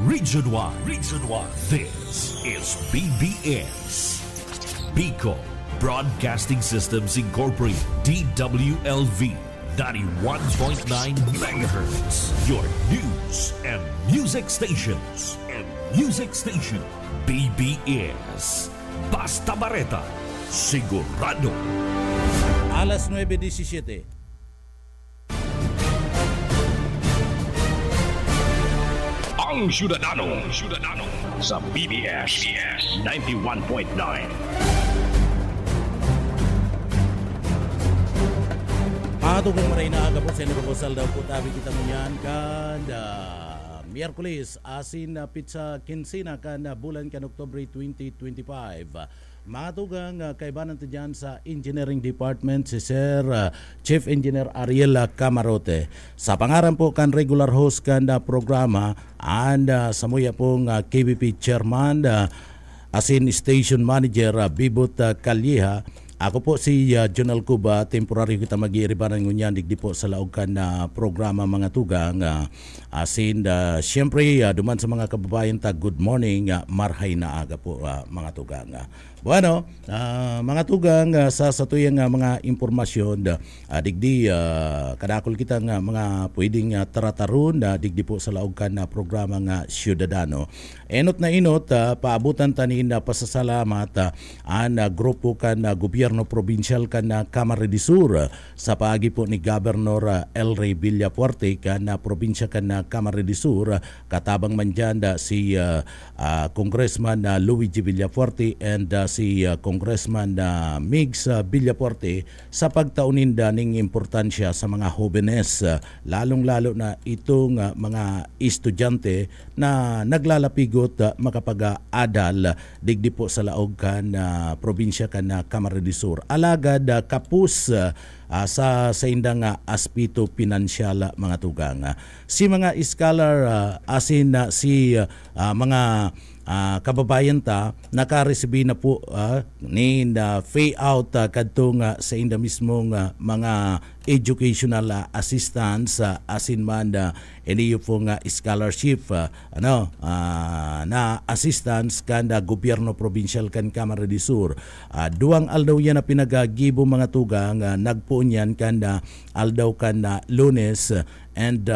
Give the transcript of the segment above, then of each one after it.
Region 1. Region 1. This is BBS. Bicol Broadcasting Systems Incorporated. DWLV. 91.9 megahertz. Your news and music stations. BBS. Basta Bareta. Sigurado. Alas 9:17. Ang Syudadano sa BBS 91.9. Pato kung maray na aga po sa proposal daw po tabi kita mo yan kada Miyerkules asin na pizza kinsina kada bulan kan Oktubre 2025. Matugang kaibanan to dyan sa Engineering Department si Sir Chief Engineer Ariel Camarote. Sa pangaran po kan regular host kan programa and samuya pong KBP Chairman asin Station Manager Bibot Calleja. Ako po si Jonal Cuba, temporary kita mag-iiribanan ngunyan digdi po sa laog kan na programa mga tugang. Asin, siyempre, duman sa mga kababayan ta, good morning, marhay na aga po mga tugang. Bueno, mga tugang, sa tuyang mga informasyon, digdi, kadakol kita nga mga pwedeng taratarun, digdi po sa laog kan na programa nga Syudadano. Enot na inot, paabutan tanin na pasasalamat ang grupo kan gobyerno provincial kan Camarines Sur sa paagi po ni Governor El Rey Villafuerte kan probinsya kan Camarines Sur, katabang man dyan si Congressman Luigi Villafuerte and si Congressman Migs Villafuerte sa pagtaunin ning importansya sa mga jóvenes, lalong-lalo na itong mga estudyante na naglalapigot makapag-adal digdi po sa laog kan probinsya kan Camarines Sur. Alagad kapus sa indang aspito pinansyal mga tugang. Si mga scholar asin si mga kababayan ta nakaresibí na po ni pay out kadtong sa inda mismong mga educational assistance asin man iniyo pong scholarship na assistance kan gobyerno provincial kan Camarines Sur. Duang aldaw yan na pinagagibo mga tugang, nagpuon yan kan aldaw kan Lunes and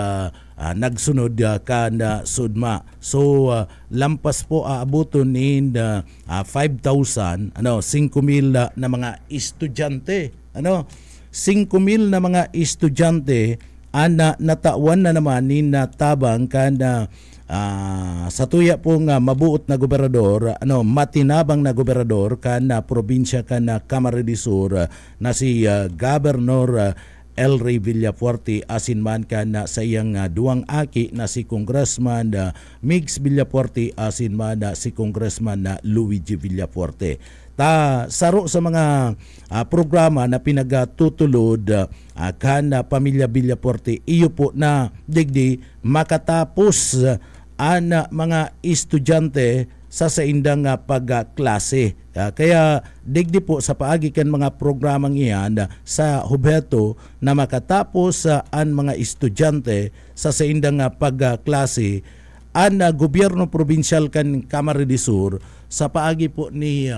nagsunod kan Sudma. So lampas po aabuton in 5,000 5,000 na mga estudyante 5,000 na mga estudyante ana natawan na naman ni natabang kan sa tuya pong mabuot na gobernador, matinabang na gobernador kan probinsya kan Camarines Sur na si Governor El Rey Villafuerte asin man kan sa iyang duwang aki na si Congressman Migs Villafuerte asin man si Congressman Luigi Villafuerte. Saro sa mga programa na pinagtutulod kan pamilya Villafuerte, iyo po na digdi makatapos ang mga estudyante sa indang pagklase. Kaya digdi po sa paagi kan mga programang iyan sa hubeto na makatapos ang mga estudyante sa indang pagklase ang gobyerno provincial kan Camarines Sur sa paagi po ni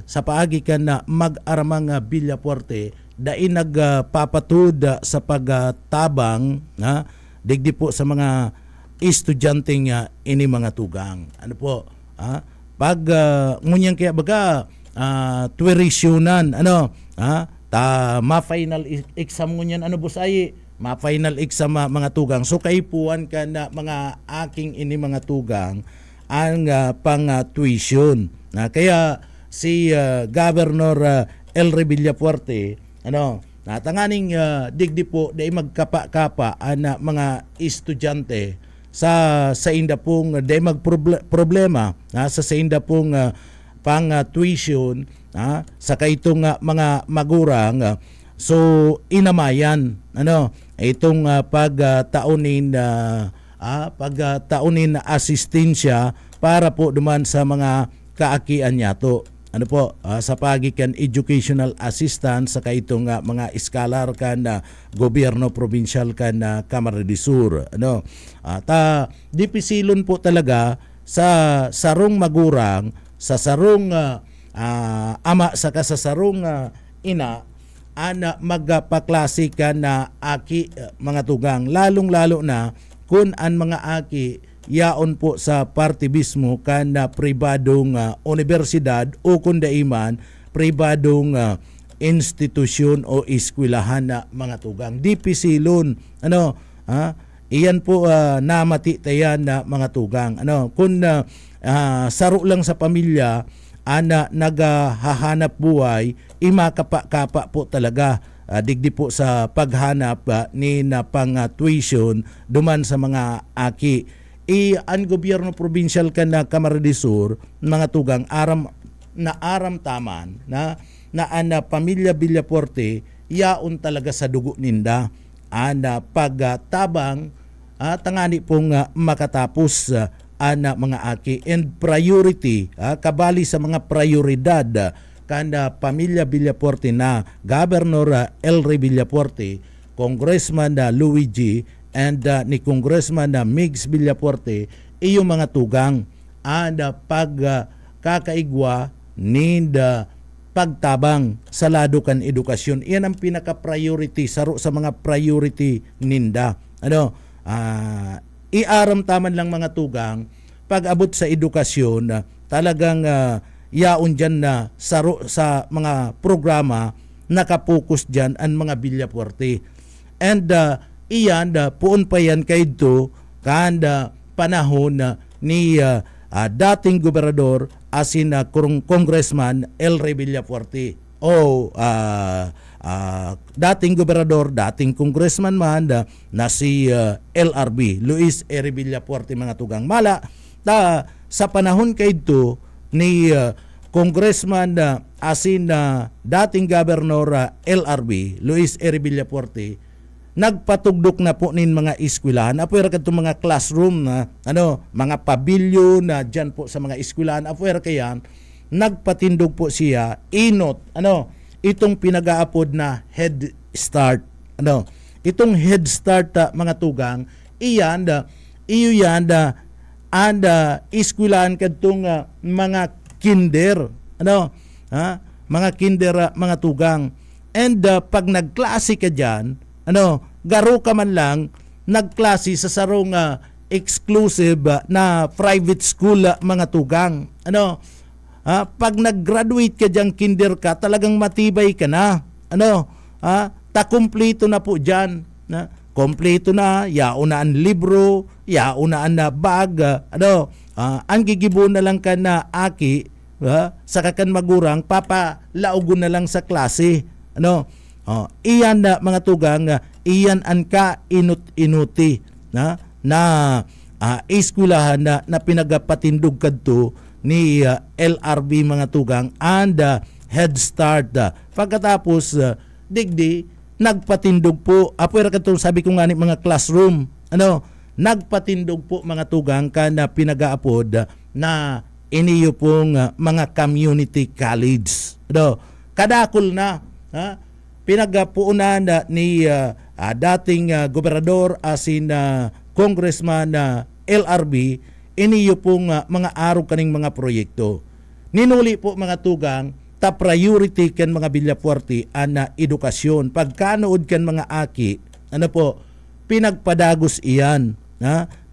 sa paagi kan mag-aramang Villafuerte dai nagpapatud sa pagtabang digdi po sa mga estudyante nga ini mga tugang. Ano po? Pag ngunyang kaya baga tuitionan ma-final exam ngunyan busay ma-final exam mga tugang. So kaipuan ka na mga aking ini mga tugang ang pang tuition. Kaya si Governor El Rey Villafuerte natanganing digdi po dai magkapa-kapa ang mga estudyante sa inda pong dai magproblema sa inda pong pang tuition sa kaitong mga magurang. So inamayan itong pagtaunin asistensya para po duman sa mga kaakian niyato. ano po sa pagikan educational assistance sa itong mga iskalar kan gobyerno provincial kan Camarines del Sur ano dipisilon po talaga sa sarong magurang sa sarong ama sa kasasarong ina ana magpaklase ka na aki mga tugang lalong-lalo na kung ang mga aki yaon po sa partibismo kan na pribadong universidad o kung daiman pribadong institusyon o eskwelahan na mga tugang dipisilon ano iyan po namati tayan na mga tugang ano kung saro lang sa pamilya ana naghahanap buhay imakapa-kapa po talaga digdi po sa paghanap ni na pang tuition duman sa mga aki ang gobyerno provincial kan na Camarines del Sur mga tugang aram taman na ana pamilya Villafuerte yaon talaga sa dugo ninda ana pagtabang tangani pong makatapos ana mga aki and priority kabali sa mga prioridad kanda pamilya Villafuerte na Governor Elry Villafuerte, Congressman Luigi and ni Congressman Migs Villafuerte iyo mga tugang ana pagkakaigwa ninda pagtabang sa lado kan edukasyon. Iyan ang pinaka-priority saro sa mga priority ninda ano iaram taman lang mga tugang pag-abot sa edukasyon talagang yaon dyan na saro sa mga programa nakapokus dyan ang mga Villafuerte and iyan puon pa yan kayo kanda panahon ni dating gobernador asin Congressman Elry Villafuerte o dating gobernador, dating congressman man na si LRB, Luis R. Villafuerte mga tugang. Mala, sa panahon kayo ni congressman asin dating gobernador LRB, Luis R. Villafuerte, nagpatugdok na po nin mga eskwelahan. Apuwer ka itong mga classroom na mga pavilion na dyan po sa mga eskwelahan. Apuwer ka yan, nagpatindog po siya, inot, itong pinag-aapod na Head Start. Itong Head Start mga tugang, iyan eskwelahan kadtong mga kinder, mga kinder mga tugang. And pag nagklase ka diyan, garo ka man lang nagklase sa sarong exclusive na private school mga tugang. Pag nag-graduate ka diyang kinder ka, talagang matibay ka na. Kumpleto na po dyan. Kompleto na, yaon na ang libro, yaon na ang bag. Ang gigibo na lang ka na aki, sa kakan magurang, papalaugon na lang sa klase. Iyan na mga tugang, iyan ang ka-inut-inuti na eskwelahan na pinagapatindog kadto ni LRB mga tugang and Head Start. Pagkatapos digdi nagpatindog po apuera katong sabi ko nga ni mga classroom nagpatindog po mga tugang kana pinagaapod na iniyo pong mga community college. Kadakol na pinagapuunan ni dating gobernador asin congressman LRB iniyo pong mga araw kaning mga proyekto. Ninuli po mga tugang, priority kan mga Villafuerte ana edukasyon. Pagkanood kan mga aki, pinagpadagos iyan.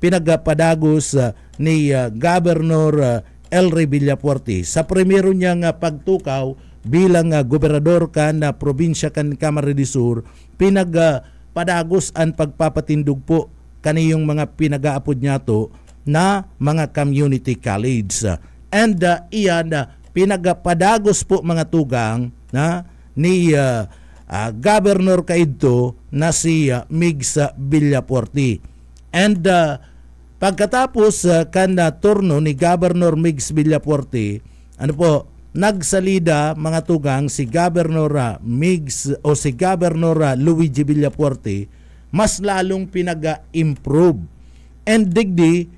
Pinagpadagos ni Governor Elry Villafuerte sa primero niyang pagtukaw bilang gobernador kan na probinsya kan Camarines del Sur, pinagpadagos ang pagpapatindog po kaniyong mga pinag-aapod niya to na mga community college. And iyan pinagapadagos po mga tugang ni Governor kaidto na si Migs Villafuerte. And pagkatapos kan turno ni Governor Migs Villafuerte, nagsalida mga tugang si Governor Migs o si Governor Luigi Villafuerte, mas lalong pinag-improve. And digdi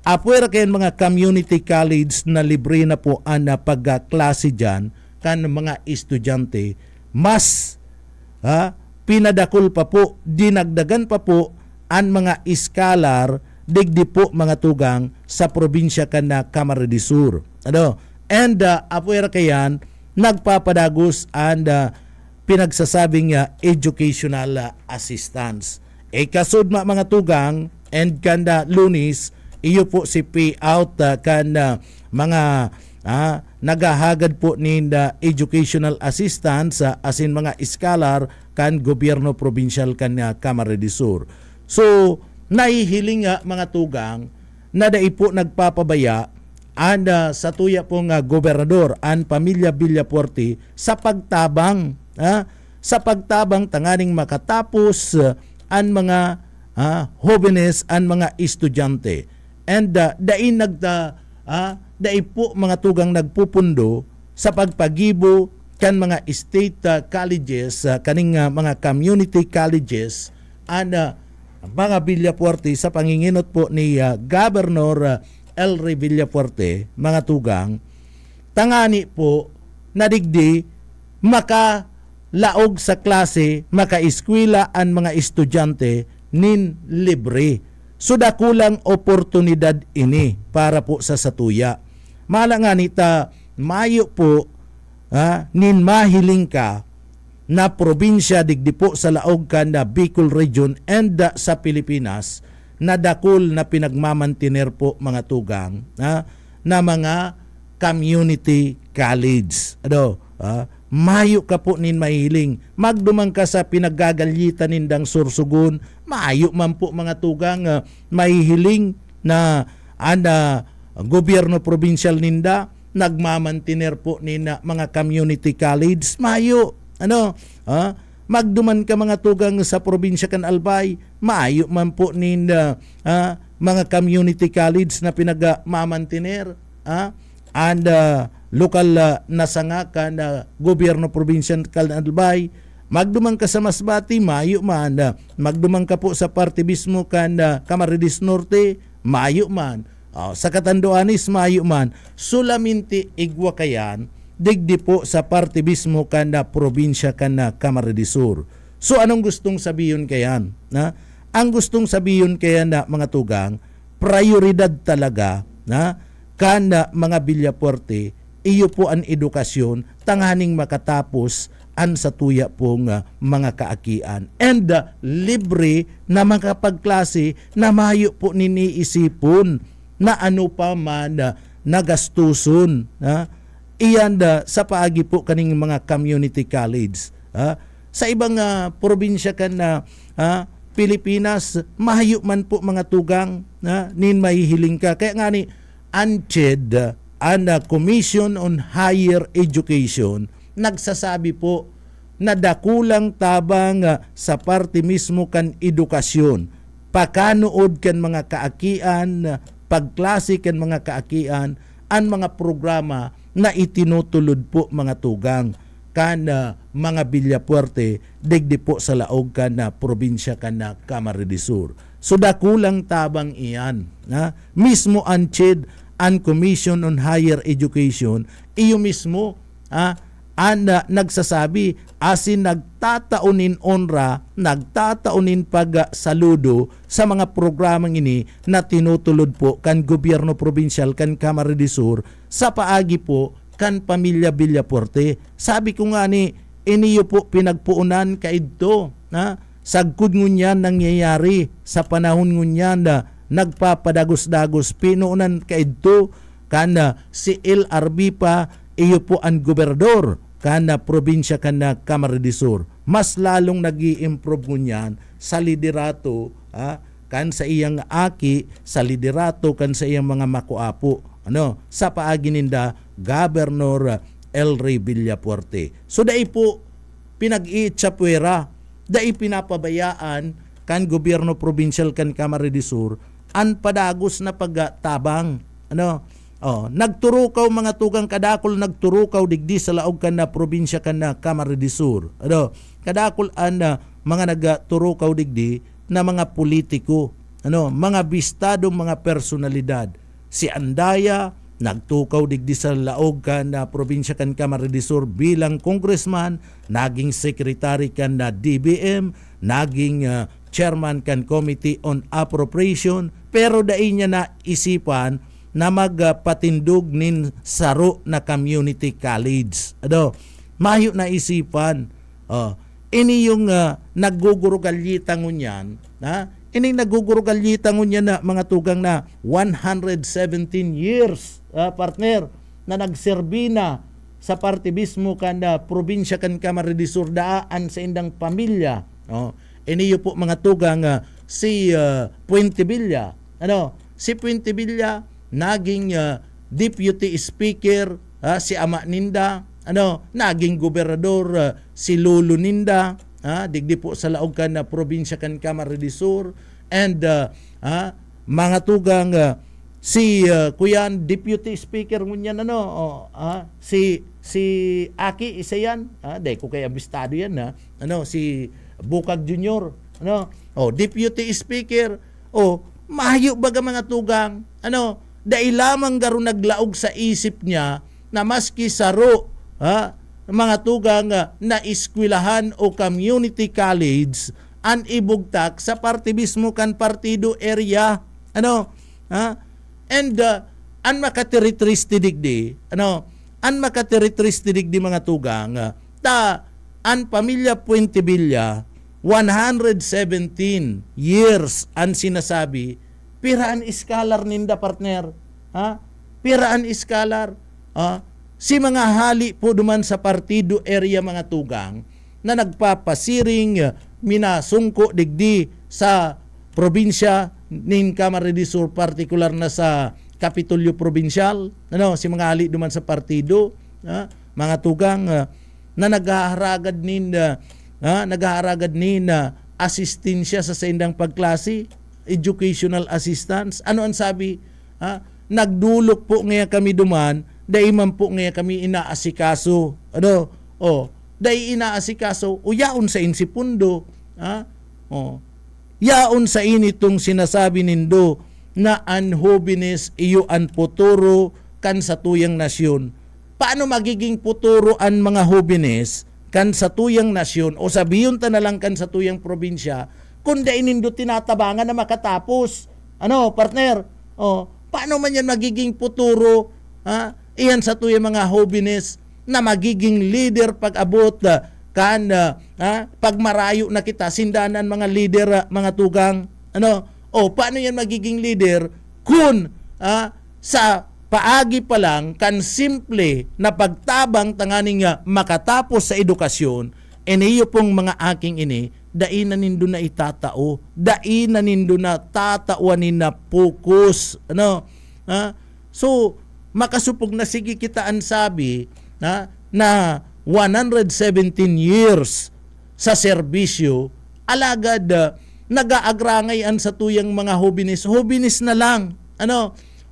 Apuera kayan mga community college na libre na po ang pagklase dyan kan mga estudyante, mas pinadakol pa po, dinagdagan pa po ang mga iskalar digdi po mga tugang sa probinsya kan na Camarines Sur. And apuera kayan nagpapadagos and pinagsasabing educational assistance. Kasud mga tugang and kanda Lunis, iyo po si payout kan mga nagahagad po ni educational assistance asin mga iskalar kan gobyerno provincial kan Camarines Sur. So, nahihiling mga tugang na dai po nagpapabaya and sa tuya pong gobernador ang pamilya Villafuerte sa pagtabang tanganing makatapos ang mga jóvenes ang mga estudyante. And dai po mga tugang nagpupundo sa pagpagibo kan mga state colleges, kaning mga community colleges and mga Villafuerte sa panginginot po ni Governor Elry Villafuerte, mga tugang, tangani po nadigdi makalaog sa klase, makaeskwela ang mga estudyante nin libre. So dakulang oportunidad ini para po sa satuya. Mala nga nita mayo po nin mahiling ka na probinsya digdi po sa laog kan na Bicol Region and sa Pilipinas na dakol na pinagmamantiner po mga tugang na mga community college. Mayo ka po nin mahiling. Magdumang ka sa pinaggagalitan nindang Sursugun, mayo man po mga tugang mahihiling na gobyerno provincial ninda nagmamantiner po nina mga community college, mayo. Magduman ka mga tugang sa probinsya kan Albay, maayo man po ninda mga community college na pinagmamantiner and local na sanga kan gobyerno probinsya kan Albay. Magduman ka sa Masbati, maayo man. Magduman ka po sa parte mismo kan Camarines Norte, maayo man. Sa Catanduanes, maayo man. Sulaminti igwa kayan digdi po sa parte mismo kan probinsya kan Camarines Sur. So anong gustong sabihin kayan? Ang gustong sabihin kayan na mga tugang, prioridad talaga kan mga Villafuerte, iyo po ang edukasyon tanghaning makatapos an sa tuya pong mga kaakian. And libre na makapagklase na mayo po niniisipon na ano pa man nagastuson. Iyan sa paagi po kaning mga community college. Sa ibang probinsya kan Pilipinas, mahayo man po mga tugang nin mahihiling ka. Kaya nga ni ANCHED, and Commission on Higher Education, nagsasabi po na dakulang tabang sa parte mismo kan edukasyon. Pakanood kan mga kaakian, pagklase kan mga kaakian, ang mga programa na itinutulod po mga tugang kan mga Villafuerte digdi po sa laog kan probinsya kan Camarines Sur. So dakulang tabang iyan. Mismo ANCHED, ang Commission on Higher Education, iyo mismo nagsasabi asin nagtataunin onra, nagtataunin pagsaludo sa mga programang ini na tinutulod po kan gobyerno provincial kan Camarines Sur sa paagi po kan pamilya Villafuerte. Sabi ko nga ni, iniyo po pinagpuunan kaidto sagkod ngunyan nangyayari sa panahon ngunyan na nagpapadagos-dagos pinuunan kaidto kana si LRB pa iyo po ang gobernador kana probinsya kana Camarines Sur. Mas lalong nag-i-improve ngunyan sa liderato kan sa iyang aki, sa liderato kan sa iyang mga makuapo sa paagi ninda Governor Elry Villafuerte. So dai po pinag-iitsapwera, dai pinapabayaan kan gobyerno provincial kan Camarines Sur an padagos na pagtabang. Nagturukaw mga tugang kadakol, nagturukaw digdi sa laog kan na probinsya kan na Camarines Sur. Kadakol an mga nagturukaw digdi na mga politiko. mga bistadong mga personalidad. Si Andaya nagtukaw digdi sa laog kan na probinsya kan Camarines Sur bilang congressman, naging secretary kan na DBM, naging chairman kan Committee on Appropriation, pero dai niya na isipan na magpatindog nin saro na community college. Mayo na isipan. Ini yung naggugurugalyita ngunyan, ini naggugurugalyita ngunyan na mga tugang na 117 years, partner, na nagserbi na sa partibismo kan na probinsya kan Camarines Sur daan sa indang pamilya. Ini yung po mga tugang si Puente Villa. Si Puente Villa naging deputy speaker, si ama ninda, naging gobernador si Lolo ninda, digdi po sa laog kan na probinsya kan Camarines Sur, and mga tugang si kuyan deputy speaker ngunyan si Aki isa yan, dahil ko kay abistado yan si Bukag Junior, deputy speaker, mahayo baga mga tugang, dahil lamang garo naglaog sa isip niya na maski saro mga tugang na eskwelahan o community college an ibugtak sa partibismo kan partido area, and an makateritriste digdi, an makateritriste digdi mga tugang, an pamilya Puente Villa 117 years ang sinasabi, piraan iskalar ninda, partner, piraan iskalar, si mga hali po duman sa partido area mga tugang na nagpapasiring minasungko digdi sa probinsya nin Camarines Sur, partikular na sa Kapitolyo Provincial, si mga hali duman sa partido, mga tugang na naghaharagad nin asistensya sa sendang pagklase, educational assistance. Ano ang sabi? Nagdulok po ngayon kami duman, dahil man po ngayon kami inaasikaso. Dahil inaasikaso, yaon sa insipundo. Yaon sa initong sinasabi nindo na an jóvenes iyo an futuro kan sa tuyang nasyon. Paano magiging futuro an mga jóvenes kan sa tuyang nasyon, o sabiyon ta na lang kan sa tuyang probinsya, kung dahil nindo tinatabangan na makatapos? Partner? Paano man yan magiging futuro? Iyan sa tuyang mga jóvenes na magiging leader pag-abot pag marayo na kita, sindanan mga leader, mga tugang. Paano yan magiging leader kung sa paagi pa lang kan simple na pagtabang tanganing makatapos sa edukasyon, iniyo pong mga aking ini, dai na nindo na itatao, dai na nindo na tatauanin na focus. So, makasupog na sige kita ang sabi na 117 years sa serbisyo, alagad nag-aagrangay sa tuyang mga jóvenes na lang.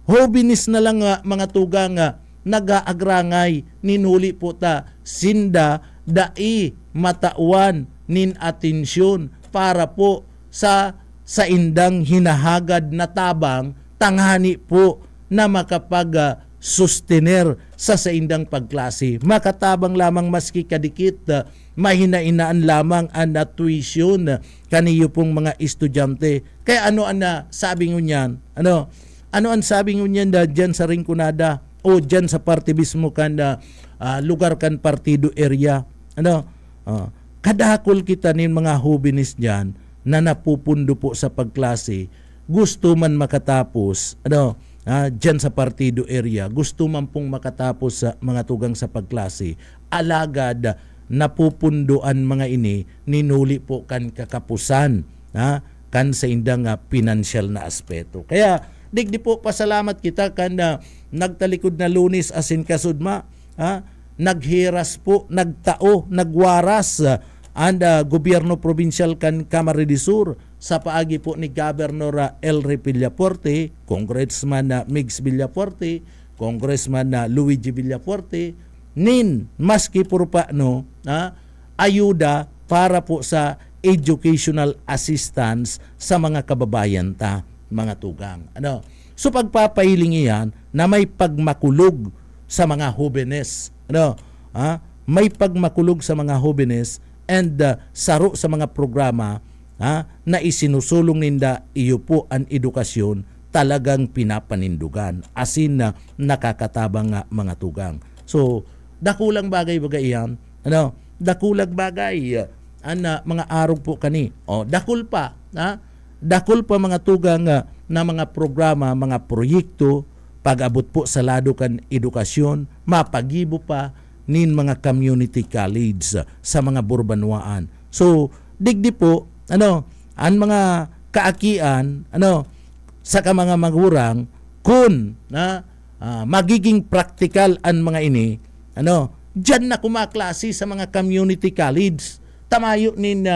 Jóvenes na lang mga tugang nag-aagrangay, ninuli po ta, sinda dai matauan nin atensyon para po sa indang hinahagad na tabang, tanghani po na makapag-sustener sa indang pagklase. Makatabang lamang maski kadikit, mahina-inaan lamang ang tuition kaniyo pong mga estudyante. Kaya ano ang sabi ngunyan? Ano ang sabi ngunyan dyan sa Rinconada o dyan sa partibismo kan lugar kan partido area? Kadakol kita nin mga jóvenes dyan na napupundo po sa pagklase, gusto man makatapos, dyan sa partido area, gusto man pong makatapos sa mga tugang sa pagklase, alagad napupunduan mga ini, ninuli po kan kakapusan, kan sa indang financial na aspeto. Kaya digdi po pasalamat kita kan nagtalikod na Lunes asin kasudma, naghiras po, nagtao, nagwaras ang gobyerno provincial kan Camarines Sur sa paagi po ni Governor Elry Villaforte, Congressman Migs Villaforte, Congressman Luigi Villaforte, nin maski puro pa ayuda para po sa educational assistance sa mga kababayan ta, mga tugang. Ano? So pagpapahiling iyan na may pagmakulog sa mga jóvenes. Ano? May pagmakulog sa mga jóvenes and saro sa mga programa na isinusulong ninda iyo po ang edukasyon talagang pinapanindugan. Asin na nakakatabang nga mga tugang. So dakulang bagay iyan. Ano? Dakulang bagay mga arog po kani. Dakul pa. Dakul pa mga tugang na mga programa, mga proyekto, pag-abot po sa lado kan edukasyon, mapagibo pa nin mga community college sa mga burbanwaan. So, digdi po, ang mga kaakian, sa mga magurang, kung magiging practical ang mga ini, dyan na kumaklase sa mga community college, tamayo nin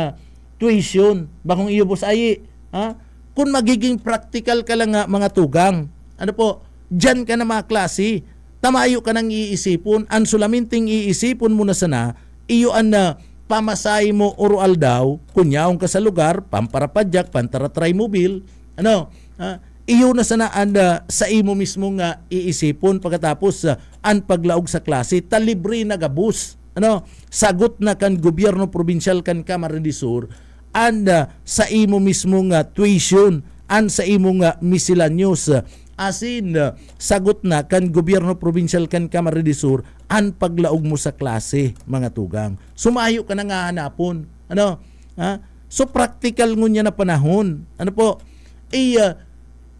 tuition, bakong iyo bos ayi, kung magiging practical ka lang mga tugang, dyan ka na mga klase, tamayo ka nang iisipon, ang sulaminting iisipon mo na sana, iyo ang pamasay mo oral daw, kunyaong ka sa lugar, pamparapadyak, pantaratry mobil, iyo na sana ang sa imo mismo nga iisipon pagkatapos ang paglaog sa klase, talibre na gabus, sagot na kan gobyerno probinsyal kan Camarines Sur, and sa imo mismo nga tuition, and sa imo nga miscellaneous, asin sagot na kan gobyerno probinsyal kan Camarines Sur, ang paglaog mo sa klase, mga tugang. Sumayo ka na nga hanapon. So practical ngunya na panahon.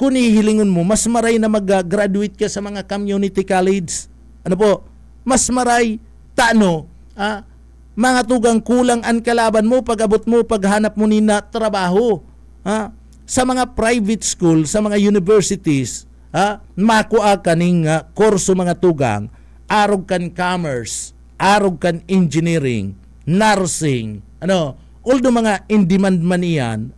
Kung ihilingon mo, mas maray na mag-graduate ka sa mga community college. Mas maray, mga tugang kulang ang kalaban mo, pag-abot mo, paghanap mo nina trabaho. Sa mga private school, sa mga universities, makuha ka ning kurso mga tugang, arog kan commerce, arog kan engineering, nursing, although mga in-demand man iyan,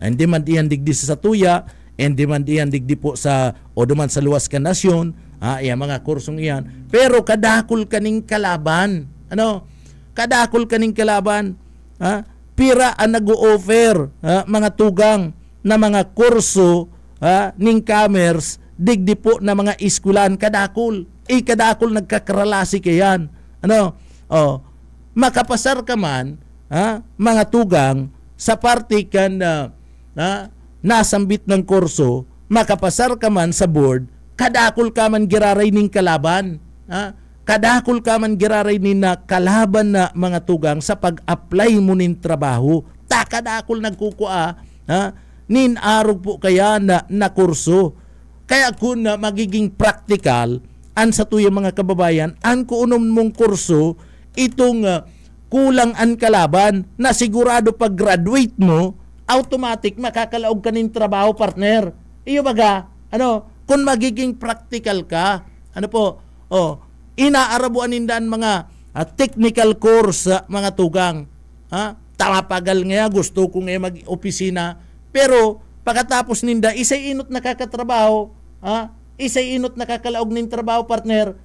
in-demand iyan digdi sa tuya, in-demand iyan digdi po sa, o duman sa luwas ka nasyon, iya mga kursong iyan, pero kadakol ka ning kalaban, kadakol ka ning kalaban, pira ang nag-o-offer, mga tugang, na mga kurso, ning commerce, digdi po na mga iskulan, kadakol, kadakol nagkakaralasi kayan, makapasar ka man, mga tugang, sa parte kan nasambit ng kurso, makapasar ka man sa board, kadakol ka man giraray ning kalaban, kadakol ka man giraray ning kalaban na mga tugang sa pag-apply mo ning trabaho, kadakol nagkukua, nin arog po kaya na kurso. Kaya kung magiging practical, an sa tuyang mga kababayan, an kuunom mong kurso, itong kulang an kalaban, na sigurado pag graduate mo, automatic makakalaog ka ng trabaho, partner. Iyo baga, kung magiging practical ka, inaarabuan nindan mga technical course, mga tugang. Tamapagal nga, gusto ko nga mag-opisina, pero pagkatapos ninda, isay inot nakakatrabaho, isay inot nakakalaog ng trabaho, partner.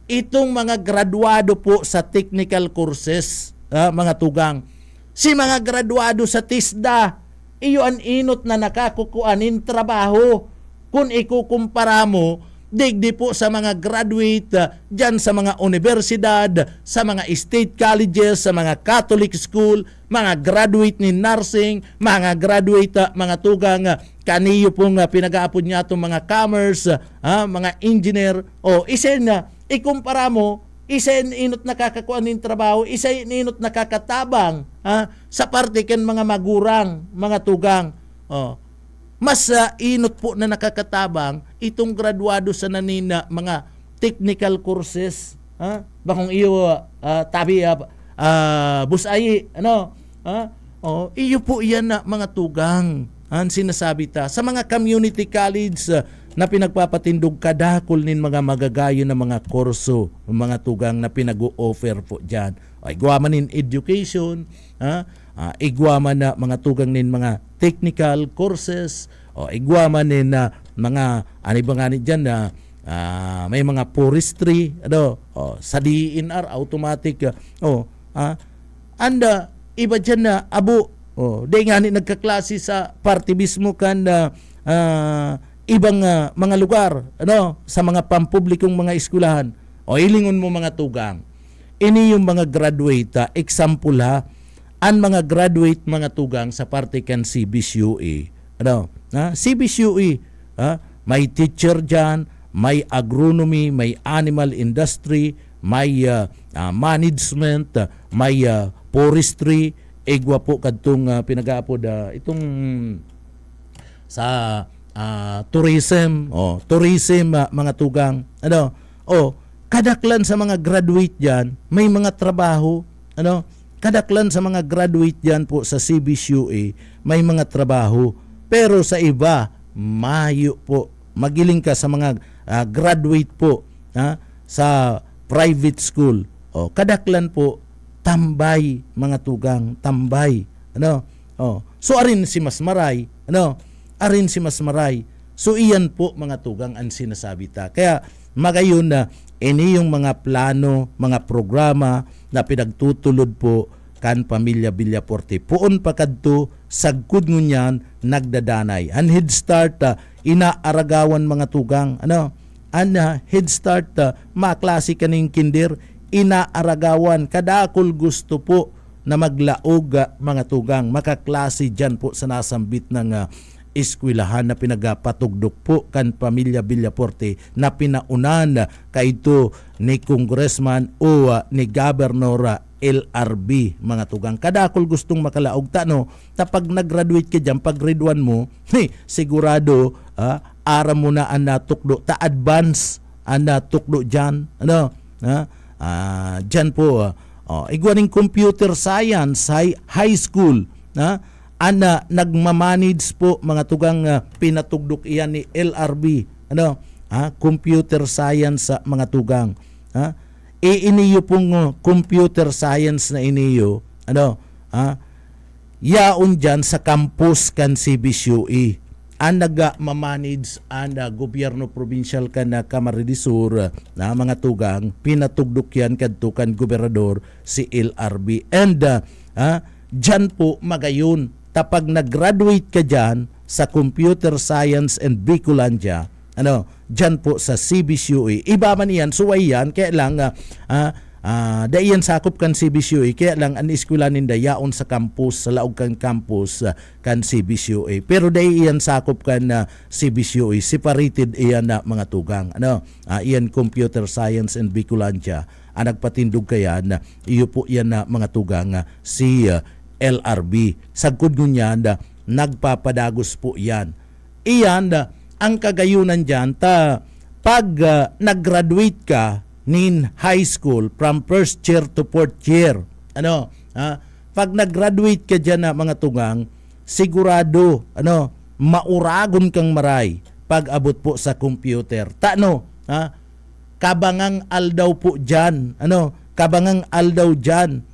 Itong mga graduado po sa technical courses, mga tugang. Si mga graduado sa TISDA, iyo ang inot na nakakukuha ng trabaho. Kung ikukumpara mo, digdi po sa mga graduate dyan sa mga universidad, sa mga state colleges, sa mga Catholic school, mga graduate ni nursing, mga graduate mga tugang kaniyo pong pinag-aapod niya itong mga commerce, mga engineer, isen ikumpara mo, isen inot nakakakuha ng trabaho, isen inot nakakatabang sa parte ken mga magurang, mga tugang. Mas inot po na nakakatabang itong graduado sa nanina mga technical courses, bakong iyo tabi busayi, iyo po iyan na mga tugang, sinasabi ta sa mga community college na pinagpapatindog kadakol nin mga magagayo na mga kurso, mga tugang na pinag-o-offer po dyan. Igwaman nin education, igwaman na mga tugang nin mga technical courses, igwaman nin na mga anibanganit dyan na may mga forestry, sa DNR automatic, and iba dyan na abo. Di nga ni nagkaklase sa party mismo kan ibang mga lugar, sa mga pampublikong mga eskwelahan. Ilingon mo mga tugang. Ini yung mga graduate, example ang mga graduate mga tugang sa parte kan CBCUE. CBCUE, may teacher dyan, may agronomy, may animal industry, may management, may forestry, igwa po kadtong pinag-aapod itong sa tourism, mga tugang. Kadaklan sa mga graduate diyan, may mga trabaho, kadaklan sa mga graduate diyan po sa CBCUA, may mga trabaho. Pero sa iba, mayo po. Magiling ka sa mga graduate po sa private school. Kadaklan po tambay mga tugang, tambay. So arin si Masmaray, arin si Masmaray. So iyan po mga tugang ang sinasabi ta. Kaya magayon na ini yung mga plano, mga programa na pinagtutulod po kan Pamilya Villaporte. Puon pa kadto sagkod ngunyan nagdadanay. An Head Start inaaragawan mga tugang. Head Start maklase kaning kinder inaaragawan. Kadakol gusto po na maglaog mga tugang. Makaklase dyan po sa nasambit ng eskwelahan na pinagapatugdok po kan Pamilya Villaporte na pinaunan kaito ni Congressman o ni Governor LRB mga tugang. Kadakol gustong makalaog tapag nag-graduate ka dyan, pag grade 1 mo, sigurado aram mo na ang natukdo, advance ang natukdo dyan. Dyan po, igwaning computer science, high school, nagmamanage po mga tugang pinatugdok iyan ni LRB. Computer science mga tugang. Iniyo pong computer science na iniyo, yaon dyan sa campus kan CBCUE. Ang nagmamanage ang gobyerno provincial kan Camarines na mga tugang, pinatugdok yan kadto kan gobernador si LRB. And dyan po magayon, tapag nag-graduate ka dyan sa Computer Science and Bicolandia, dyan po sa CBCUE, iba man yan, suway yan, kaya lang dayan sakop kan CBCUE, kaya lang ang eskwela ninda yaon sa campus, sa laog kan campus kan CBCUE. Pero dayan sakop kan CBCUE, separated iyan na mga tugang. Iyan Computer Science and Bicolandia. Nagpatindog kaya na iyo po yan na mga tugang si LRB. Sagkod ngunyan nagpapadagos po yan. Iyan ang kagayunan dyan pag nag-graduate ka nin high school from first year to fourth year. Pag nag-graduate ka dyan na mga tugang, sigurado mauragon kang maray pag abot po sa computer. Kabangang aldaw po dyan. Kabangang aldaw dyan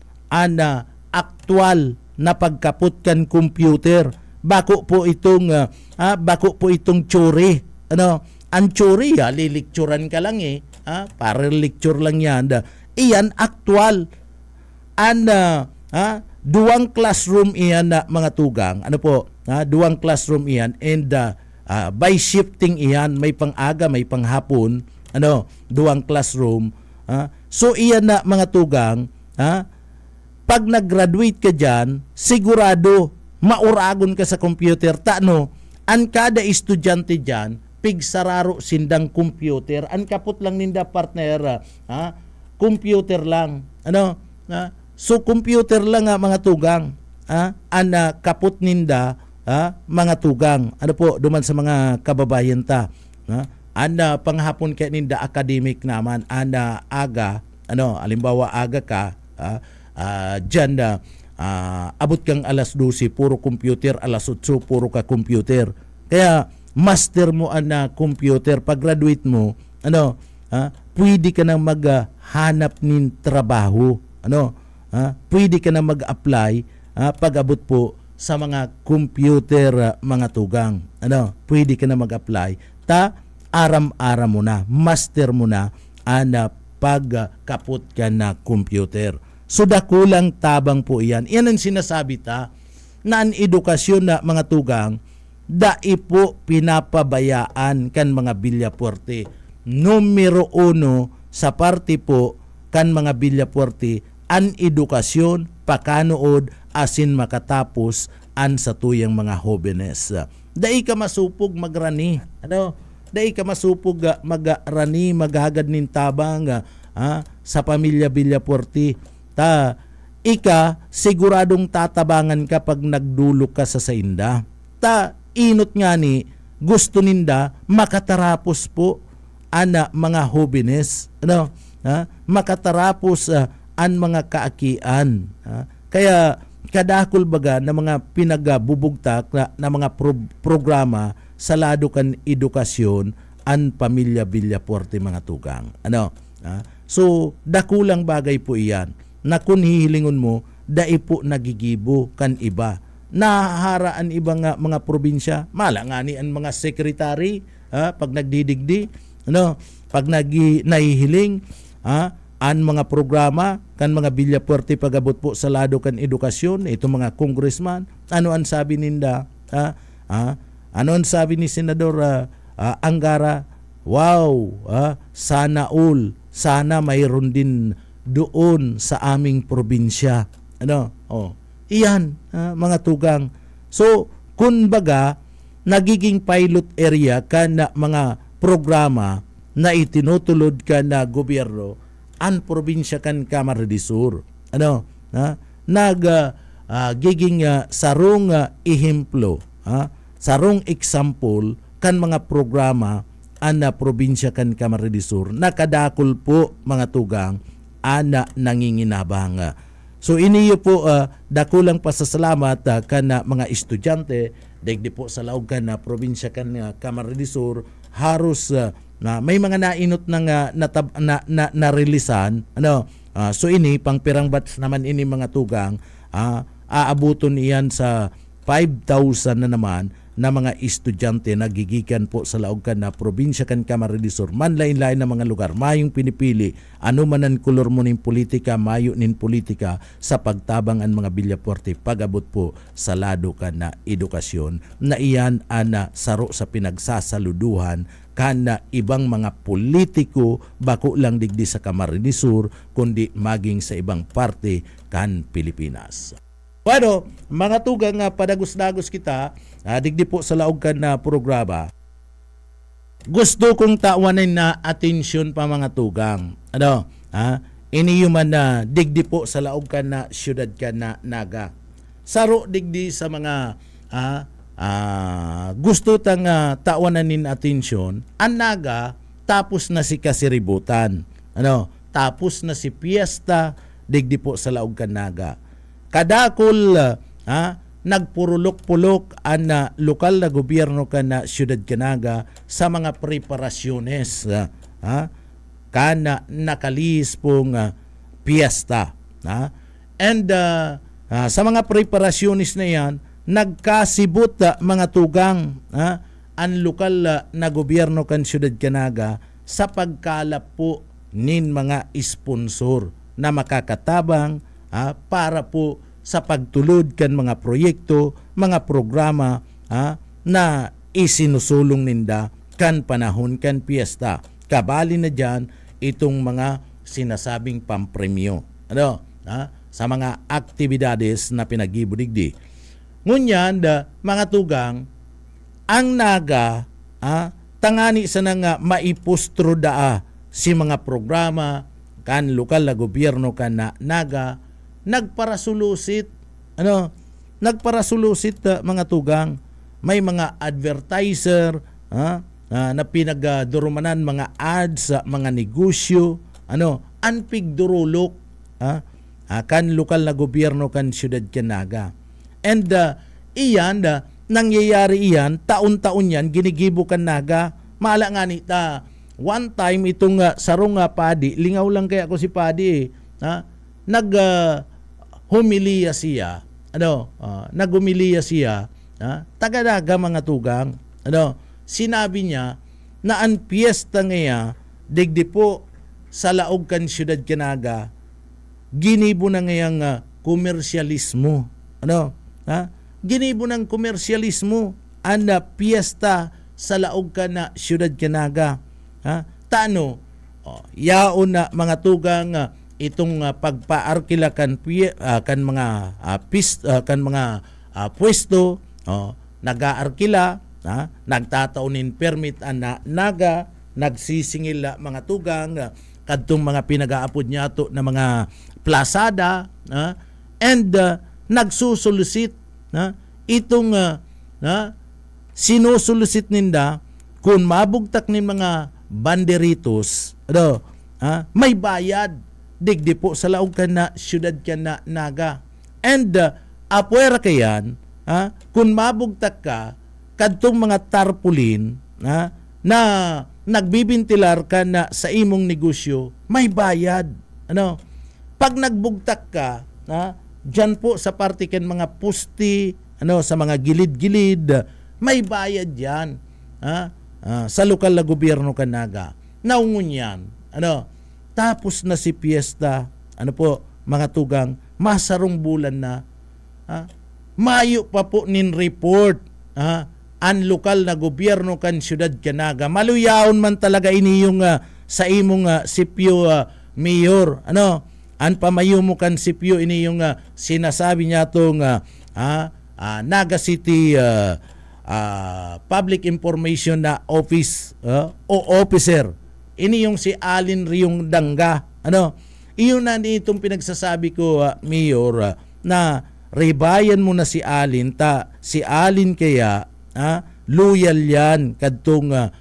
aktual na pagkapot kan computer. Bako po itong tsuri. Ang tsuri, lilikturan ka lang para lecture lang yan. Iyan aktual. Duwang classroom iyan na mga tugang. Duwang classroom iyan, and by shifting iyan, may pang-aga, may pang-hapon. Duwang classroom. So iyan na mga tugang, pag nag-graduate ka dyan, sigurado mauragon ka sa computer. Ang kada estudyante dyan, pigsararo sindang computer. Ang kaput lang ninda partner, computer lang. So computer lang mga tugang. Ang kaput ninda mga tugang. Duman sa mga kababayan ta. Panghapon kaya ninda academic naman. Aga, alimbawa aga ka, dyan abot kang alas 12, puro computer, alas 8, puro ka computer. Kaya master mo ang computer. Pag graduate mo, pwede ka nang maghanap ng trabaho. Pwede ka nang mag-apply pag abot po sa mga computer mga tugang. Pwede ka nang mag-apply. Aram-aram mo na, master mo na pagkapot ka na computer. So dakulang tabang po iyan. Iyan ang sinasabi ta na ang edukasyon na mga tugang dai po pinapabayaan kan mga Villapuerte. Numero 1 sa parte po kan mga Villapuerte an edukasyon pakanood asin makatapos an sa tuyang mga jóvenes. Dai ka masupog magrani. Dai ka masupog magrani maghagad nin tabang sa pamilya Villapuerte. Ika siguradong tatabangan ka pag nagdulok ka sa sainda. Inot nga ni gusto ninda makatarapos po ana mga jóvenes. Makatarapos an mga kaakian. Kaya kadakol baga na mga pinagbubugtak na mga programa sa lado kan edukasyon an pamilya Villapuerte mga tugang. So dakulang bagay po iyan na kung hihilingon mo dai po nagigibo kan iba. Naharaan ibang mga probinsya, malangani ang mga sekretary pag nagdidigdi, pag nahihiling an mga programa kan mga Villapuerte pagabot po sa lado kan edukasyon, ito mga congressman, ano ang sabi ninda? Ano ang sabi ni Senador Angara? Wow, sana all, sana mayroon din doon sa aming probinsya. Iyan, mga tugang. So, kumbaga, nagiging pilot area ka na mga programa na itinutulod ka na gobyerno an probinsya kan Camarines Sur. Giging sarong ehemplo, sarong example kan mga programa an probinsya kan Camarines Sur. Nakadakol po, mga tugang, ana nanginginabang. So iniyo po dakulang pasasalamat kan mga estudyante digdi po sa laog kan probinsya kan Camarines Sur haros na may mga nainot ng na-releasan so ini pang pirang batch naman ini mga tugang aabuton iyan sa 5,000 na naman na mga estudyante na gigikan po sa laog kan na probinsya kan Camarines Sur. Manlain-lain na mga lugar, mayong pinipili, ano man ang kulor mo nin politika, mayo nin politika sa pagtabang ang mga Villapuerte pagabot po sa lado kan na edukasyon na iyan ana saro sa pinagsasaluduhan kan na ibang mga politiko bako lang digdi sa Camarines Sur kundi maging sa ibang parte kan Pilipinas. Bueno, mga tugang padagos-dagos kita, digdi po sa laog kan na programa. Gusto kong tawanin na atensyon pa mga tugang. Iniyuman na digdi po sa laog kan na syudad kan na Naga. Saro digdi sa mga gusto tang tawanan nin atensyon. Ang Naga, tapos na si kasiributan. Tapos na si piyesta, digdi po sa laog kan Naga. Kadakol nagpurulok-pulok ang lokal na gobyerno kan na Siyudad Canaga sa mga preparasyones kana nakalis pong piyesta. And sa mga preparasyones na yan, nagkasibot mga tugang ang lokal na gobyerno kan Siyudad Canaga sa pagkalap po nin mga sponsor na makakatabang para po sa pagtulod kan mga proyekto, mga programa na isinusulong ninda kan panahon kan piyesta. Kabali na dyan itong mga sinasabing pampremyo sa mga aktibidades na pinag-ibudigdi. Ngunyan, mga tugang, ang Naga tangani sa nga maipustro si mga programa kan lokal na gobyerno kan na Naga nagparasulusit mga tugang, may mga advertiser na pinagdurumanan mga ads sa mga negosyo anpig durulok kan lokal na gobyerno kan Siyudad Canaga. And iyan nangyayari iyan taon-taon yan ginigibo kan Naga. Maala nga ni one time itong sarong padi, lingaw lang kaya ako si padi humiliya siya, nagumiliya siya, taga-daga mga tugang, sinabi niya na ang piyesta ngaya, digdi po sa laog kan Siyudad Canaga, ginibo na ngayang komersyalismo. Ano? Ginibo ng komersyalismo ang piyesta sa laog ka na siyudad Canaga. Tano? Yaon na mga tugang itong pagpaarkila kan mga pwesto, nag-aarkila, nagtataunin permit na naga, nagsisingil mga tugang kadtong mga pinag-aapod niya to na mga plasada, and nagsusulusit itong sinusulusit ninda kung mabugtak ni mga banderitos, may bayad digdi po sa laog ka na siyudad ka na naga. And apuera kayan, kung mabugtak ka kadtong mga tarpaulin na nagbibintilar ka na sa imong negosyo, may bayad. Pag nagbugtak ka, dyan po sa partiken mga pusti, sa mga gilid-gilid, may bayad yan. Sa lokal na gobyerno Canaga. Naungon yan. Tapos na si piyesta, mga tugang, masarong bulan na, mayo pa po nin report, ang lokal na gobyerno kan siyudad Canaga. Maluyaon man talaga ini yung sa imong sipyo mayor. An pamayo mo kan sipyo ini yung sinasabi niya tong Naga City Public Information na office o officer. Ini yung si Alin Riong Dangga. Iyon na itong pinagsasabi ko, Mayor, na rebayan mo na si Alin, si Alin kaya loyal yan kadtong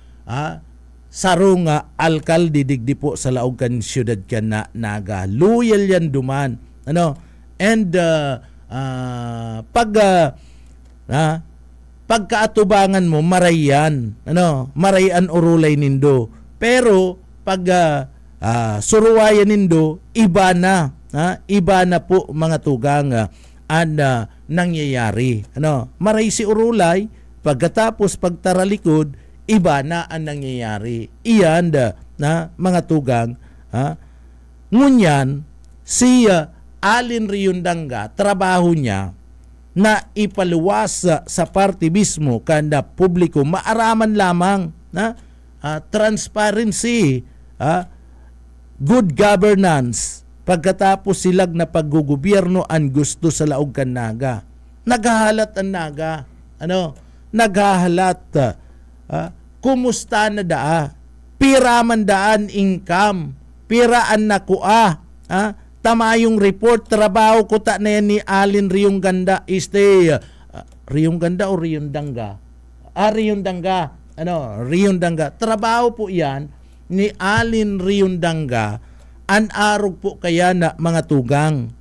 sarong alkalde digdi po sa laog kan siyudad kan na naga. Loyal yan duman. And pagkaatubangan mo marayan, marayan urulay nindo. Pero pag suruwayan nindo, iba na po mga tugang nangyayari. Maray si urulay, pagkatapos pagtaralikod, iba na ang nangyayari. Iyan mga tugang. Ngunyan, si Alin Riong Dangga, trabaho niya na ipaluwas sa party mismo kanda publiko, maaraman lamang transparency, good governance, pagkatapos silag na paggugobyerno ang gusto sa laog kan naga. Naghahalat ang naga. Naghahalat. Kumusta na daa? Piraman daan income. Piraan na kua. Tamayong report, trabaho ko ta na yan ni Alin Riong Ganda. Riong Ganda o Riong Dangga? Riong Dangga. Riong Dangga. Trabaho po yan ni Alin Riong Dangga. Anarog po kaya na mga tugang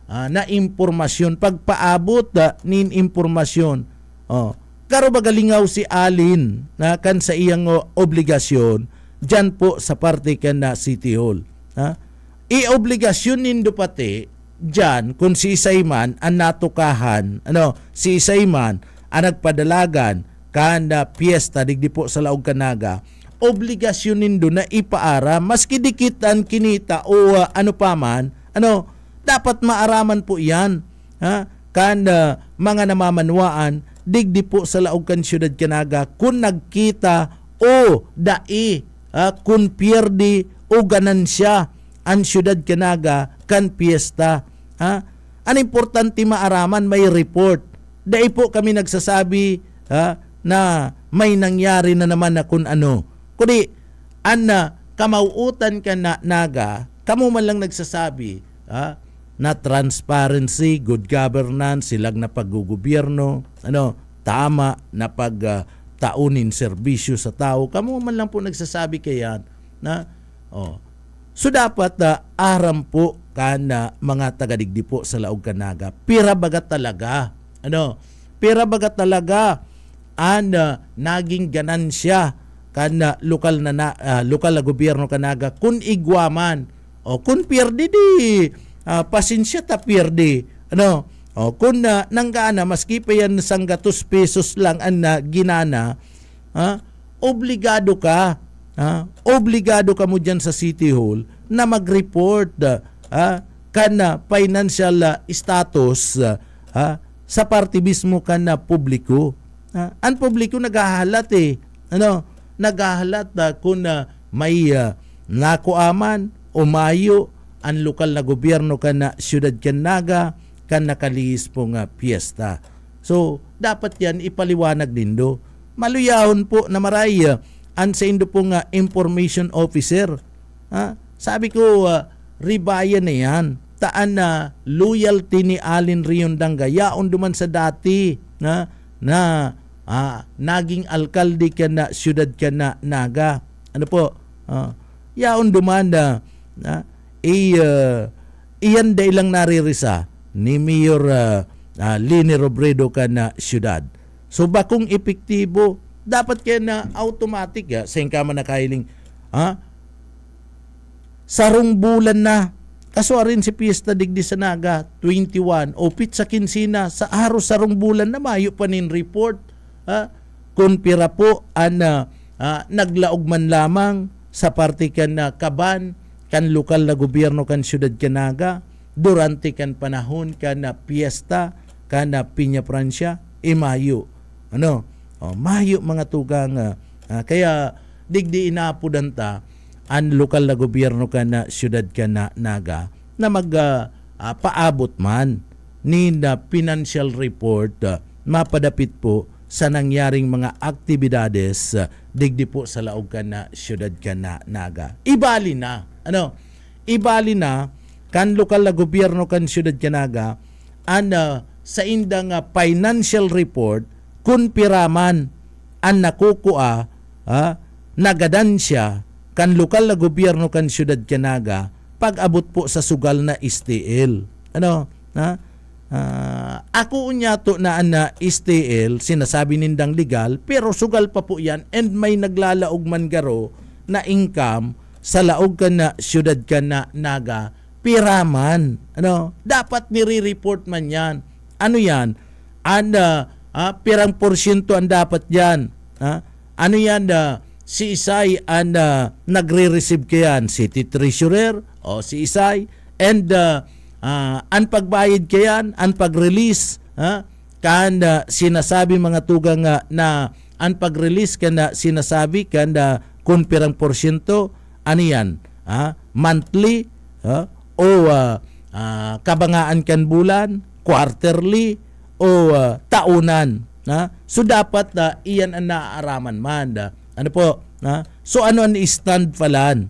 na impormasyon. Pagpaabot nin impormasyon. Karo bagalingaw si Alin na kan sa iyang obligasyon dyan po sa parte kan na City Hall. I-obligasyon nindo pati dyan kung si Isayman ang natukahan, si Isayman ang nagpadalagan kanda piyesta digdi po sa laog Canaga, obligasyon nindo na ipaara maski dikitan kinita o paman, dapat maaraman po yan, kanda mga namamanwaan digdi po sa laog kan siyudad Canaga kung nagkita o dai, kung pierdi o ganansya ang siyudad Canaga kan piyesta. Ang importante maaraman, may report. Dahil po kami nagsasabi na may nangyari na naman na kung ano. Kundi, kamauutan ka na naga, kamo man lang nagsasabi na transparency, good governance, silag na paggugobyerno, tama na pagtaunin serbisyo sa tao. Kamo man lang po nagsasabi kayan na so dapat aram po kana mga tagadigdi po sa laog Canaga. Pira bagat talaga. Pira bagat talaga ang naging ganansya kana lokal na gobyerno Canaga kung igwaman o kung pierdi di pasensya ta pierdi. Kung nanggana maski pa yan sang 2 pesos lang ang ginana, obligado ka mo dyan sa City Hall na mag-report kana financial status sa party mismo kana publiko. Ang publiko nagahalat nagahalat kung may nakuaman o mayo ang lokal na gobyerno kana siyudad Canaga kan nakalihis po nga piyesta. So, dapat yan ipaliwanag nindo. Maluyahon po na maray ang sa indo po nga information officer. Sabi ko, ribayan na yan. Taan na loyalty ni Alin Riondanga. Yaon duman sa dati na naging alkalde ka na siyudad ka na Naga. Ano po? Yaon duman iyan day lang naririsa ni Mayor Lini Robredo ka na siyudad. So bakong epektibo, dapat kaya na automatic sa man nakailing sarong bulan na kasuarin si Piesta digdi sa Naga 21 o pitsa kinsina sa araw sarong bulan na mayo pa nin report kung pira po naglaog man lamang sa parte kan kaban kan lokal na gobyerno kan siyudad Canaga durante kan panahon kan piyesta kan Piña Francia mayo mayo mga tugang kaya digdi inapudanta ang lokal na gobyerno kan siyudad kan Naga na paabot man ni na financial report mapadapit po sa nangyaring mga aktibidades digdi po sa laog kan siyudad kan Naga. Ibali na kan lokal na gobyerno kan siyudad Canaga sa indang financial report kun piraman ang nakukua nagadansya kan lokal na gobyerno kan siyudad Canaga pag-abot po sa sugal na STL. Ako unyato na STL sinasabi nindang legal pero sugal pa po yan and may naglalaog man garo na income sa laog ka na siyudad ka na Naga piraman. Dapat nire-report man yan. Ano yan? Pirang porsyento ang dapat yan. Ano yan? Si Isay ang nagre-receive kayan, city treasurer o si Isay, and ang pagbayad kayan, ang pag-release kan sinasabi mga tugang na ang pag-release kan sinasabi kan kung pirang porsyento ano yan monthly o kabangaan kan bulan, quarterly o taunan. So dapat iyan ang naaaraman man. Ano po? So ano ang stand falan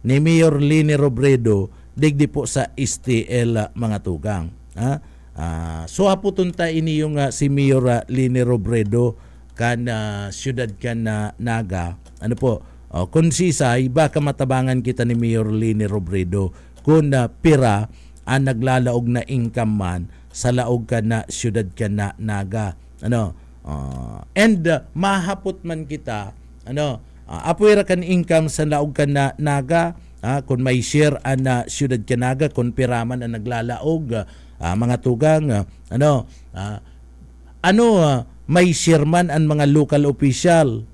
ni Mayor Lini Robredo digdi po sa STL mga tugang. So haputon ta ini yung si Mayor Lini Robredo kan siyudad kan Naga. Ano po? Kung sisay baka matabangan kita ni Mayor Lini Robredo kung pira ang naglalaog na income man sa laog kan na siyudad kan na Naga. And mahapot man kita apuira kan income sa laog kan na Naga kung may share an siyudad Canaga kung piraman ang naglalaog mga tugang may share man ang mga local official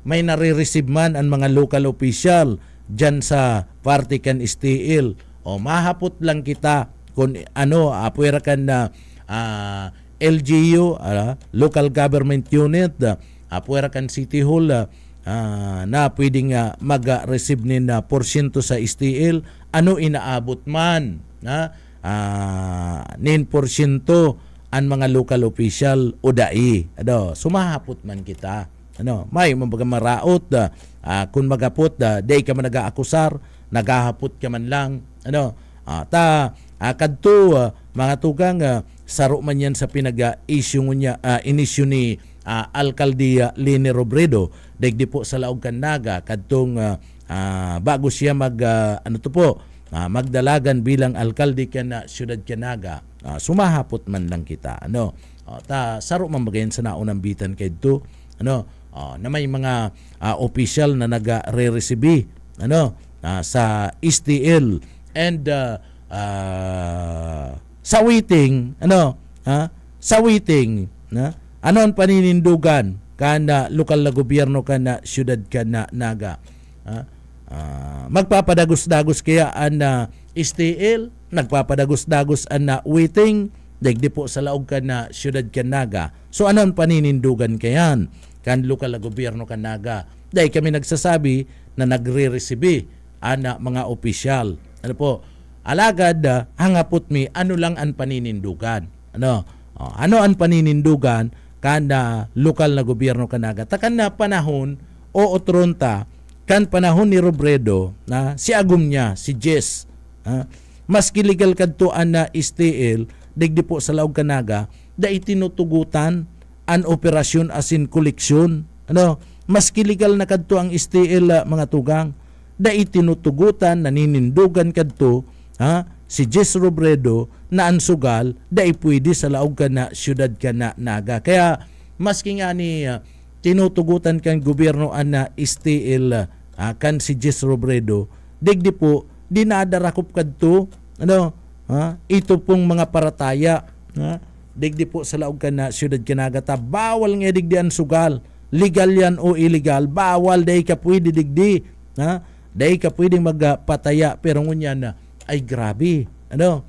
may nare-receive man ang mga local official dyan sa party kan STL o mahapot lang kita kung apuira kan na LGU local government unit apuera kan City Hall na pwedeng mag-receive nin porsyento sa STL inaabot man nin porsyento ang mga local official o dai sumahapot man kita may mabaga maraot kung magapot day ka man nag-aakusar naghahapot ka man lang kadto mga tugang saro man yan sa pinag-issue niya inisyu ni Alkalde Lini Robredo digdi po sa laog kan Naga kadtong bago siya magdalagan bilang alkalde kan siyudad Canaga sumahapot man lang kita ta saro man bagayan sa naunang bitan kadto na may mga official na nagre-receive sa STL and sa waiting ang paninindugan kan lokal na gobyerno kan siyudad kan Naga magpapadagos-dagos kaya an STL, nagpapadagos-dagos an waiting, digdi po sa laog kan na siyudad Canaga. So anon paninindugan kayan kan lokal na gobyerno Canaga. Dahil kami nagsasabi na nagre-resibi ana mga opisyal. Ano po? Alagad hangapot mi ano lang ang paninindugan. Ano? Ano ang paninindugan kan lokal na gobyerno Canaga? Takan na panahon o otronta kan panahon ni Robredo na si agum niya, si Jess. Maski legal kadto na STL digdi po sa laog Canaga da itinutugutan an operasyon asin koleksyon. Ano? Maski legal na kadto ang STL mga tugang da itinutugutan naninindugan kadto si Jess Robredo na ang sugal da pwede sa laog na siyudad Naga. Kaya maski nga ni tinutugutan kan gobyerno na STL kan si Jess Robredo digdi po dinadarakop kadto ano ito pong mga parataya digdi po sa laog na siyudad Naga ta bawal nga digdi ang sugal, legal yan o illegal, bawal day ka pwede digdi day ka pwedeng magpataya pero ngunyan ay grabe ano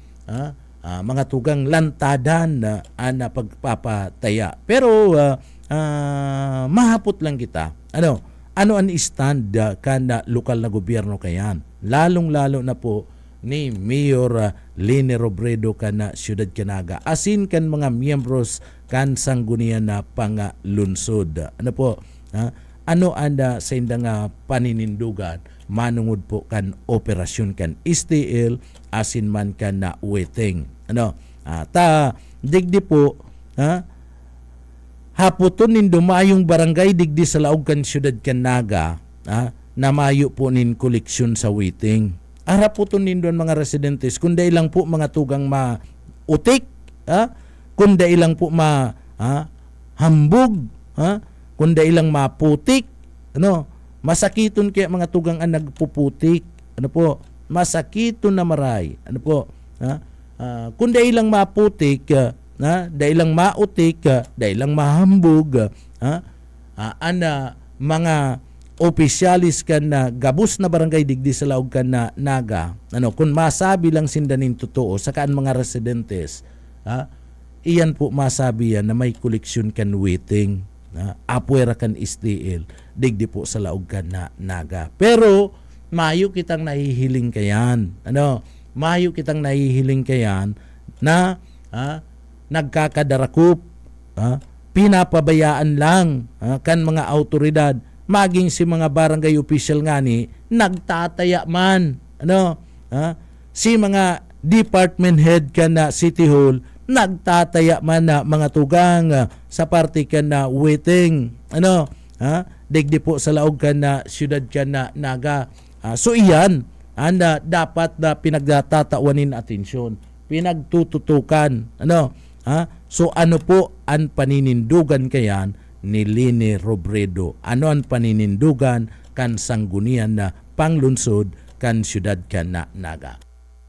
mga tugang lantadan na pagpapataya pero mahapot lang kita ano ang stand kana lokal na gobyerno kayan lalong-lalo na po ni Mayor Lene Robredo kana siyudad Canaga asin kan mga miyembros kan sanggunian na pangalunsod. Ano po? Ano anda sa indang paninindugan manungod po kan operasyon kan STL asin man kan na waiting. Ano? Ta digdi po haputon nin dumayong barangay digdi sa laog kan siyudad Canaga na mayo po nin koleksyon sa waiting. Haraputon nin doon mga residentes kung dahil lang po mga tugang ma-utik, kung dahil lang po hambog, kung dahil lang maputik, ano, masakiton kaya mga tugang ang nagpuputik, ano po, masakiton na maray, ano po, kung dahil lang maputik, dahil lang mautik, dahil lang mahambog, mga opisyalis kan na gabus na barangay digdi sa laog kan na Naga ano kung masabi lang sindanin totoo sa kaan mga residentes iyan po masabi yan na may koleksyon kan waiting apwera kan STL digdi po sa laog kan na Naga pero mayo kitang nahihiling kayan ano mayo kitang nahihiling kayan na nagkakadarakop pinapabayaan lang kan mga autoridad maging si mga barangay official nga ni nagtataya man ano si mga department head ka na City Hall nagtataya man na mga tugang sa parte ka na waiting ano digdi po sa laog ka na siyudad ka na Naga so iyan anda dapat na pinagtatawanin atensyon pinagtututukan ano so ano po ang paninindugan kayan ni Lene Robredo. Ano ang paninindugan kan sanggunian na panglunsod kan siyudad kan na Naga.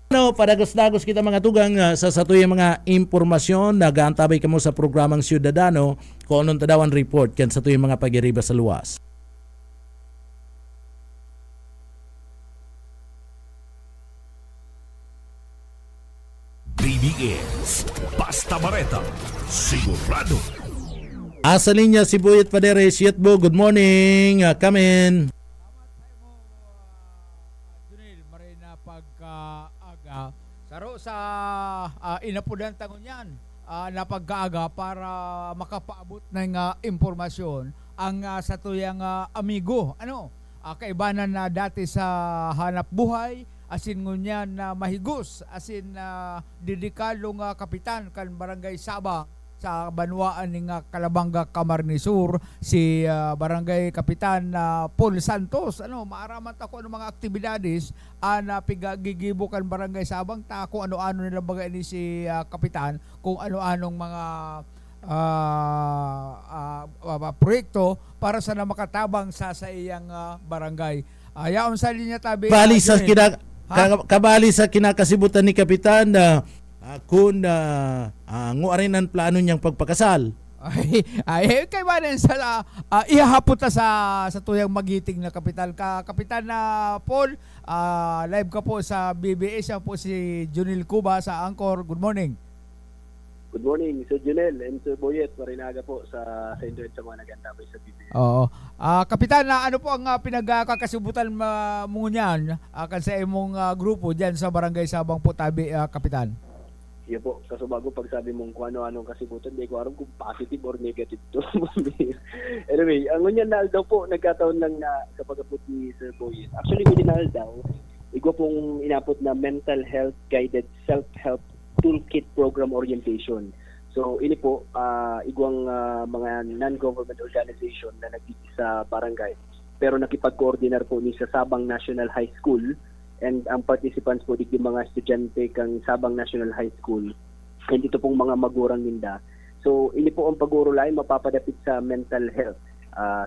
Ano, padagos-dagos kita mga tugang sa satuya mga impormasyon nagaantabay kamo sa programang Siyudadano kung anong tadawan report kan satuya mga pagiriba sa luwas. BBS Basta Bareta sigurado. Asa linya si Buyet Padere, Sietbo, good morning, kamen. Junil, maray na pagkaaga. Saro sa inapudan tangon yan, na pagkaaga para makapaabot ng impormasyon ang sa tuyang amigo. Ano? Kaibanan na dati sa hanap buhay, asin ngunyan na mahigos, asin didikalong kapitan kan Barangay Sabang, sa banwaan ng Calabanga, Camarines Sur si Barangay Kapitan Paul Santos ano maaraman ta ko ano mga aktibidades na pigagigibo kan Barangay Sabang ta kung ano-ano nila bagay ni si Kapitan kung ano-anong mga proyekto para sa na makatabang sa iyang barangay yaon sa linya tabi Bali sa kabali sa kinakasibutan ni Kapitan kung nguarinan plano niyang pagpakasal. Ay kay manen sa ihahapon ta sa tuyang magiting na kapitan Kapitan na Paul, live ka po sa BBS. Siya po si Junel Cuba sa Anchor. Good morning. Good morning, Sir Junel and Sir Boyet. Marinaga po sa inyo at sa mga nag-antabay sa BBS. Oo. Kapitan, ano po ang pinagkakasibutan mo niyan kan sa imong grupo diyan sa Barangay Sabang Putabi, Kapitan? Iya po, kaso bago pagsabi mong kung ano-anong kasibutan, hindi ko alam kung positive or negative to. Anyway, ang ngunyan na daw po, nagkataon lang na sa pag-apot ni Sir Boyet. Actually, ngunyan daw, igwa pong inapot na Mental Health Guided Self-Help Toolkit Program Orientation. So, ini po, igwang mga non-government organization na nagtiti sa barangay. Pero nakipag-coordinar po ni sa Sabang National High School, and ang participants po digdi mga estudyante kang Sabang National High School. And ito pong mga magurang ninda. So, ini po ang pag-urulay mapapadapit sa mental health.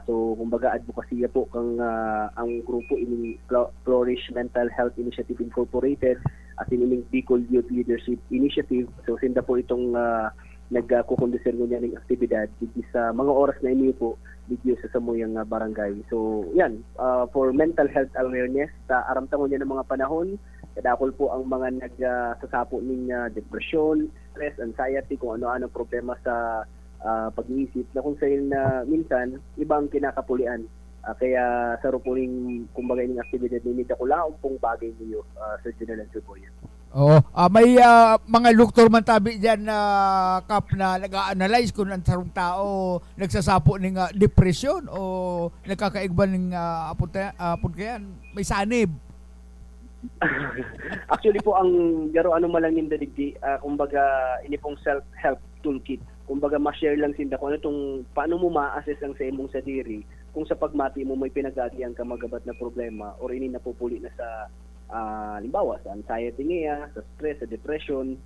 So, kumbaga advokasya po kang ang grupo ini Flourish Mental Health Initiative Incorporated at ining Bicol Youth Leadership Initiative. So, sinda po itong nagkukondisyon niya ng aktibidad digdi sa mga oras na ini po digdi sa samuyang barangay. So, yan, for mental health awareness, aramtangon niya ng mga panahon, kadakol po ang mga nagsasapo ng depression, stress, anxiety, kung ano-ano problema sa pag-iisip na kung sa'yo na minsan, ibang kinakapulian. Kaya sa rupuling, kumbaga yung aktibidad ni Dakulaong pong bagay niyo, Sir Junel and Sir Boyet. Oo. May mga doktor man tabi dyan na Kap na nag-a-analyze kung ang sarong tao nagsasapo ng depression o nagkakaigban ng apod may sanib. Actually po, ang garo ano malang yung daligdi, kumbaga, ini pong self-help toolkit. Kumbaga, ma-share lang sinda kung ano itong, paano mo ma-assess ang sa imong sadiri kung sa pagmati mo may pinagagian ka magabat na problema or ini napupuli na sa limbawa sa anxiety niya, sa stress, sa depression.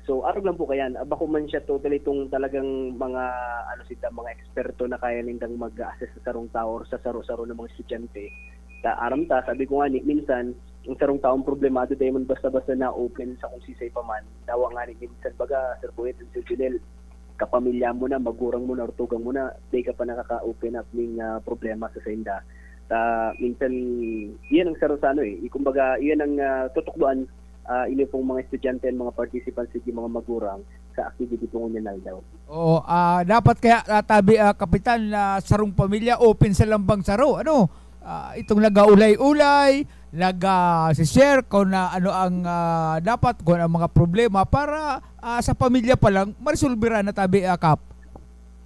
So, arog lang po kayan. Bako man siya totally itong talagang mga mga eksperto na kaya nindang mag-assess sa sarong tao or sa saro-saro ng mga estudyante. Aram ta, sabi ko nga minsan, ang sarong taong problemado dahil man basta-basta na open sa kung sisay pa man. Dawa nga minsan baga, Sir Boyet and Sir Junel, kapamilya mo na, magurang mo na, ortugang mo na, di ka pa nakaka-open up ng problema sa senda. Minsan, iyan ang sarosano kumbaga, iyan ang tutukduan ini pong mga estudyante at mga participants at mga magurang sa activity po ngunyan daw. Oo, dapat kaya tabi, Kapitan, na sarong pamilya, open sa lambang saro. Itong nag-ulay-ulay, nag-share kung ano ang dapat, kung ang mga problema para sa pamilya pa lang, marisolbira na tabi, Kap.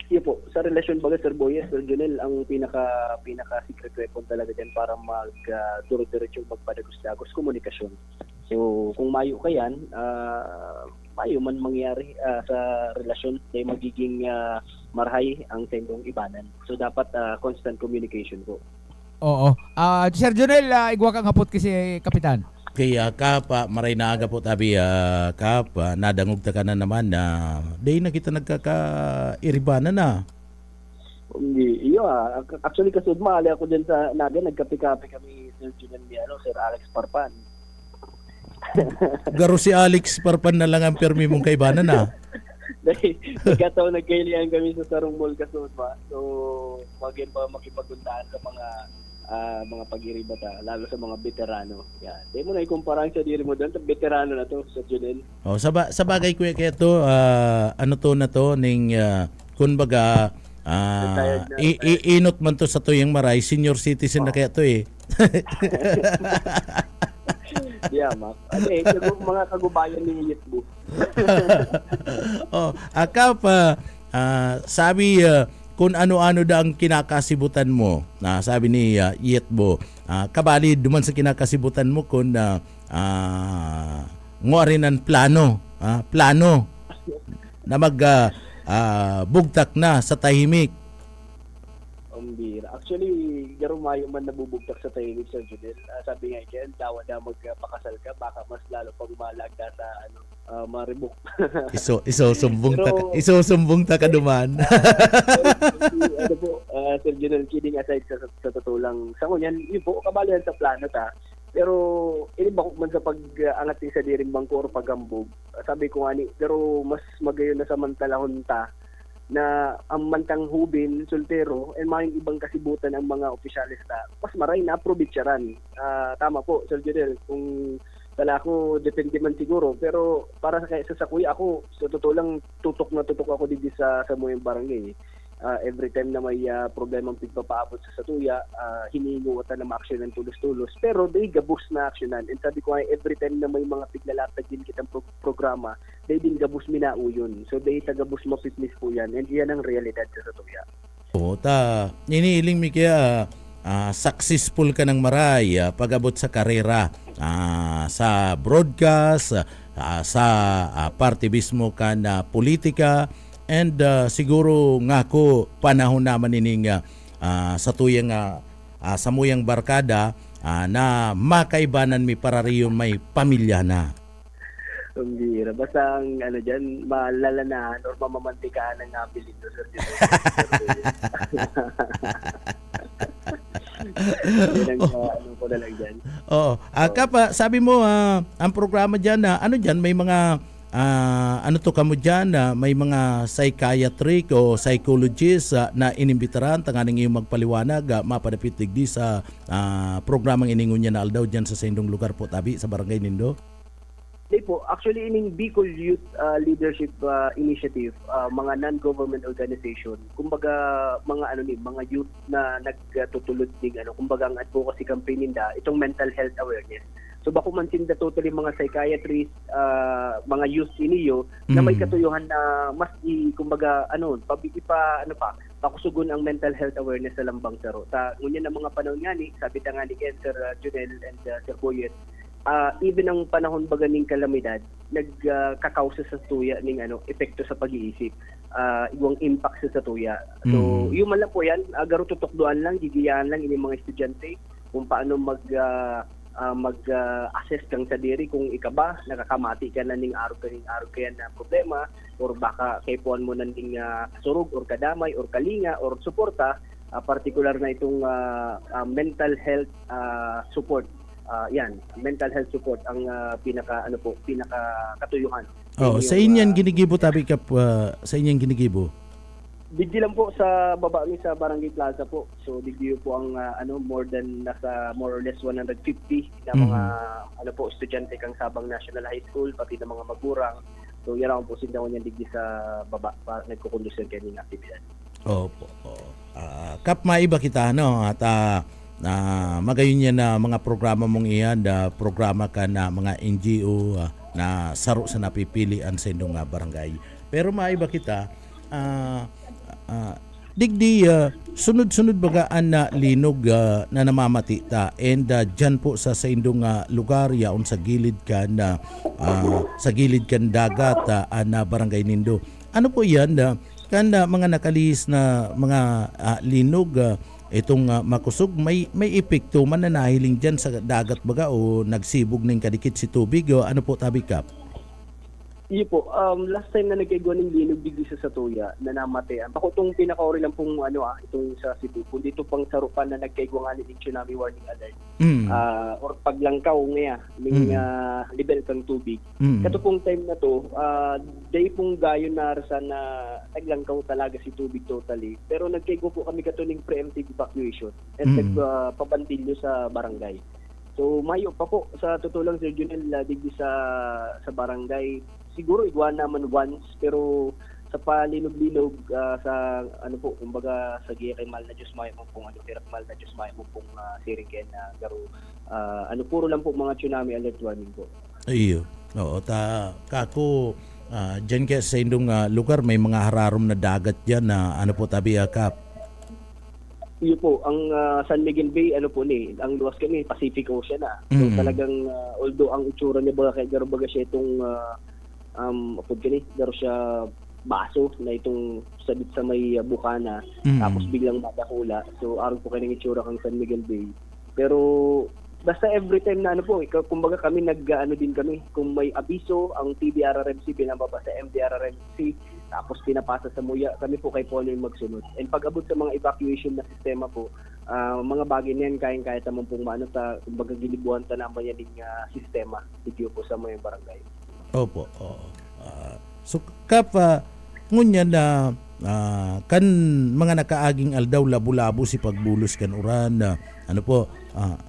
Iya po, sa relasyon baga Sir Boyet, Sir Junel, ang pinaka secret weapon talaga dyan para duro-diretsong magpadagos-dagos komunikasyon. So, kung mayo ka yan, mayo man mangyari sa relasyon, ay magiging marhay ang tendong ibanan. So, dapat constant communication po. Oo. Sir Junel, igwa kang hapot kasi Kapitan. Kaya Kapa, maray na aga po tabi Kapa, nadangog ta ka na naman na day na kita nagkaka-iribana na. Iyo actually kasud maali ako dyan sa naga, nagkape-kape kami Sir Junel Sir Alex Parpan. Garo si Alex Parpan na lang ang permi mong kaibana na. Dahil nagkataon nagkailian kami sa Sarong Mall kasud ba. So, magin pa makipagundaan sa mga pag-iribata, lalo sa mga veterano. Yan. Di mo na ikumpara sa diri mo doon, veterano na to, Sir Junel. Oh, sa bagay ko kaya to, ano to na to, ning kumbaga, inot man to sa tuyang maray, senior citizen na kaya to Yeah, Mac. Mga kagubayan ni Yetbo. Akap, sabi, kung ano-ano da ang kinakasibutan mo, sabi ni Yetbo, kabali duman sa kinakasibutan mo kung nguwarin ang plano na bugtak na sa tahimik. Actually, garumayo man nabubugtak sa tahimik, Sir Junel. Sabi nga dyan, dawa na magpakasal ka, baka mas lalo pang malagda sa maribok. Isusumbong ta ka duman. Sir Junel, kidding aside sa totoo lang, sa ngunyan, yun po, kabalihan sa plano ta. Pero, inibakok man sa pag-angat sa diring bangko or pagambog. Sabi ko nga pero mas magayon na samantalahon ta na ang mantang hubin, soltero, and mga ibang kasibutan ang mga opisyalis na mas maray na probitsyaran. Tama po, Sir Junel, kung tala ako, depende man siguro. Pero para sa kuya ako, sa totoo lang, tutok na tutok ako dito sa Muyang Barangay. Every time na may problema ang pagpapaabot sa Satuya, hinihingutan na ma-action ng tulos-tulos. Pero they gabus na actionan. And sabi ko ay every time na may mga piglalatag din kitang programa, they din gabus minauyon. So they tagabus mapitlis po yan. And yan ang realidad sa Satuya. O, iniiling mi kaya successful ka ng maray pag-abot sa karera, sa broadcast, sa partibismo ka na politika, and siguro nga ko panahon naman ining sa tuyang sa muyang barkada na makaibanan mi para riyon may pamilya na. Ang bira. Basta ang dyan, malalanahan or mamamantikaan ang nabilin doon, Sir Junel. Yan ang ko na lang dyan. Oo. Kap, sabi mo ang programa dyan ano dyan, may mga ano to kamo dyan, may mga psychiatric o psychologist na inimbitaran tanganing iyong magpaliwanag mapadapitig di sa programang iningon niya na aldaw dyan sa sindong lugar po tabi sa barangay nindo. Hindi po, actually ining Bicol Youth Leadership Initiative, mga non-government organization, kumbaga mga youth na nagtutulod ng kumbaga ang advocacy campaign nila, itong mental health awareness. So bako man sinda totally mga psychiatrists, mga youth iniyo na may katuyuhan na mas kumbaga pakusugon ang mental health awareness sa lambang saro. Ngunyan ang mga panahon nga ni, sabi ta nga ni Sir Junel and Sir Boyet, even ang panahon baga ning kalamidad nagkakausa sa tuya ning epekto sa pag-iisip, iwang impact sa tuya. So yung man lang po yan, agaro tutukduan lang, gigiyahan lang ini mga estudyante kung paano mag-assess kang sa diri kung ikaba nakakamati ka na ning araw kayan na problema, or baka kaypuan mo nang ning surug or kadamay or kalinga or suporta, particular na itong mental health support. Mental health support ang pinaka katuyuhan. Sa inyan ginigibo tabi kap, sa inyan ginigibo. Digdi lang po sa baba ni sa Barangay Plaza po. So digdi po ang more or less 150 na mga estudyante kang Sabang National High School, pati na mga magurang. So yan ang po sindaw niyan digdi sa baba para nagko-conduce kaning aktibidad. Opo. Kap maiba kita at magayon niya na mga programa mong iyan, programa ka na mga NGO na saro sa napipilian sa indong barangay. Pero maiba kita, digdi sunod-sunod bagaan na linog na namamati ta, and dyan po sa indong lugar yaon sa gilid kan dagat na barangay nindo. Ano po yan kan mga nakalis na mga linog itong makusog, may epekto man na nahiling dyan sa dagat baga o nagsibog ng kadikit si tubig o ano po tabi kap? Iyo po, last time na nagkaigo ng linog digdi sa Satuya na namatayan. Ako itong pinaka-ori lang pong itong sa Cebu, kundi ito pang sarupan na nagkaigo nga ng tsunami warning alert. Or paglangkaw nga ng level kang tubig. Kato pong time na to, day pong gayon na arasan na naglangkaw talaga si tubig totally. Pero nagkaigo po kami kato ng preemptive evacuation and nagpabantilyo sa barangay. So mayo pa po sa totoo lang Sir Junel, digdi sa barangay. Siguro igwa naman once, pero sa palinog-linog sa kumbaga sa giyakay mal na Diyos may mo pong tirak mal na Diyos may mo pong siriken na garo puro lang po mga tsunami alert warning po. Iyo. Oo, kako diyan kaya sa indong lugar may mga hararom na dagat diyan na tabi kap. Iyo po, ang San Miguel Bay, ang luwas kami, Pacific Ocean na. So talagang, although ang itsura niya baga garo baga siya itong garo siya baso na itong sabit sa may bukana, tapos biglang madahula. So araw po kayo ng itsura kang San Miguel Bay. Pero basta every time na kumbaga kami din kami kung may abiso ang TDRRMC binababa sa MDRRMC, tapos pinapasa sa MUYA, kami po kay Polo yung magsunod. And pag-abot sa mga evacuation na sistema po, mga bagay na yan, kayang-kaya naman pong kumbaga gilibuhan ta naman yan yung sistema dito po sa mga barangay. Opo. So kap, ngunyan na kan mga nakaaging aldaw labo-labo si pagbulos kan uran ano po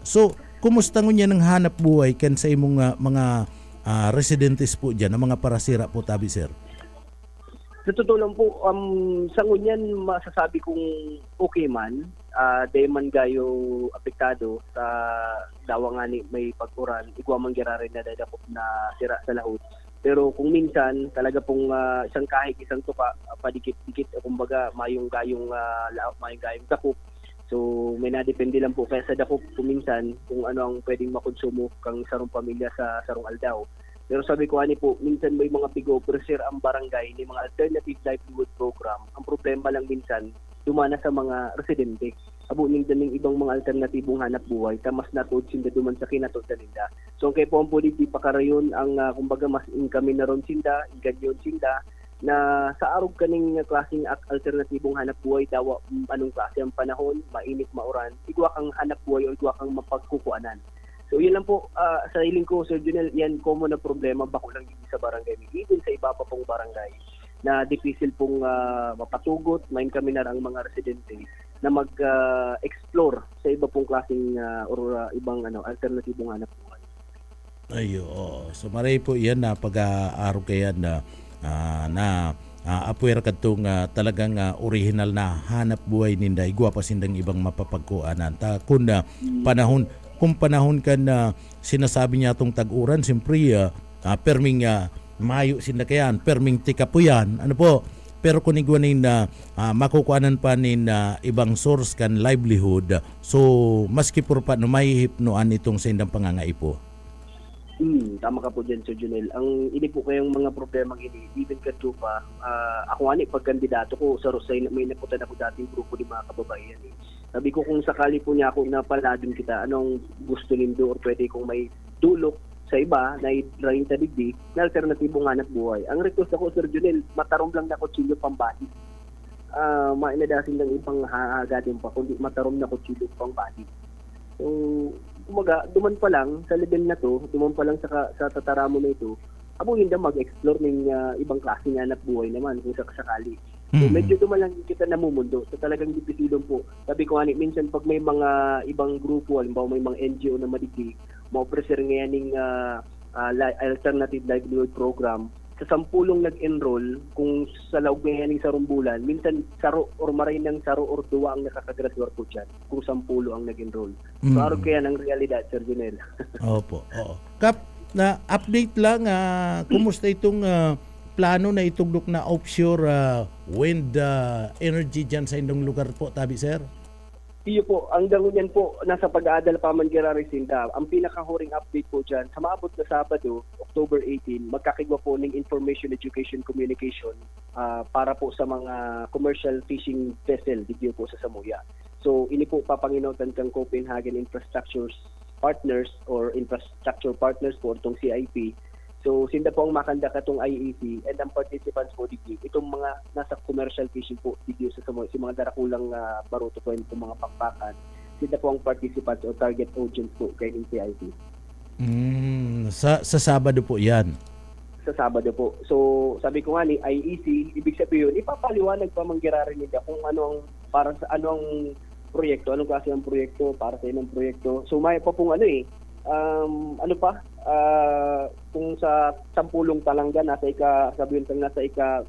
so kumusta ngunya ng hanap buhay kan sa imong mga residentes po diyan ang mga parasira po tabi sir? Sa totoo lang po, sa ngunyan masasabi kong okay man, di man gayo apektado sa dawa nga ni may pag-uran, igwa man girarin na dadakop na sira sa lahot. Pero kung minsan, talaga pong isang kahig, isang tuka, padikit-dikit, kumbaga mayong gayong dakop. So may nadepende lang po kaya sa dakop kung minsan kung ano ang pwedeng makonsumo kang sarong pamilya sa sarong aldaw. Pero sabi ko ani po, minsan may mga pigo-officer ang barangay ni mga alternative livelihood program. Ang problema lang minsan, dumana sa mga residente. Abo ningdan ng ibang mga alternatibong hanap buhay, tamas natod sinda duman sa kinatod nila. So kay po ang politi pakarayon ang kumbaga mas income na ron sinda, inganyon sinda na sa arog kaning klaseng alternatibong hanap buhay daw anong klase ang panahon, mainit mauran, igwa kang hanap buhay o igwa kang mapagkukuanan. So yun lang po sa hiling ko Sir Junel, yan common na problema bako lang dito sa barangay, even sa iba pa pong barangay na difficile pong mapatugot, main kami na ang mga residente na mag-explore sa iba pong klaseng or ibang alternatibong hanap buhay. Ayo, so maray po yan na pag-aaro kayan na apuwer kadtong talagang original na hanap buhay ninda igwa pa sindang ibang mapapagkuanan ta kun panahon kan sinasabi niya tong tag-uran siyempre perming mayo sinda kayan perming tika po yan ano po pero kung igwanin na makukuanan pa nin ibang source kan livelihood so maski por pa no may hipnoan itong sa indang pangangaipo. Tama ka po dyan, Sir Junel. Ang ini po kayong mga problema ini, even kadto pa, ako ani pagkandidato ko sa Rosay, may naputan ako dating grupo ni mga kababayan. Sabi ko kung sakali po niya ako napaladin kita, anong gusto nindo or pwede kong may tulok sa iba na i-drain sa digdig na alternatibong hanap buhay. Ang request ako, Sir Junel, matarom lang na kutsilyo pambati. Mainadasin lang ibang hagatin pa, kundi matarom na kutsilyo pambati. So, kumaga, duman pa lang sa level na to, duman pa lang sa tataramo na ito, abo hindi mag-explore ng ibang klase ng hanap buhay naman kung sakali. So, medyo duman lang kita namumundo. So, talagang dipisilong po. Sabi ko nga, minsan pag may mga ibang grupo, halimbawa may mga NGO na madigdig, ma-offer ngayon ng alternative livelihood program, sa 10 nag-enroll, kung sa laog ngayon ng sarong bulan, minsan saro or maray ng saro or duwa ang nakakagraduate po dyan, kung 10 ang nag-enroll. So, arog kaya ng realidad, Sir Junel. Opo, oo. Kap, na update lang, kumusta itong plano na itugdok na offshore wind energy dyan sa indong lugar po, tabi, sir? Iyo po, ang dangunyan po, nasa pag-aadal pa man Sinda. Ang pinakahuring update po dyan, sa maabot na Sabado, October 18, magkakigwa po ng Information Education Communication para po sa mga commercial fishing vessel dito po sa Samuya. So, ini po papanginautan kang Copenhagen Infrastructure Partners or Infrastructure Partners po itong CIP. So, sinda po ang makanda katong IEC and ang participants po dito. Itong mga nasa commercial fishing po dito sa Samoy, si mga darakulang baruto po itong mga pakpakan. Sinda po ang participants o target audience po kay CIP. Sa Sabado po yan? Sa Sabado po. So, sabi ko nga ni IEC, ibig sabihin, ipapaliwanag pa manggirarin nila kung anong, para sa anong proyekto, anong klase ng proyekto, para sa inong proyekto. So, may pa pong kung sa 10 talangga nasa sabihin kang nasa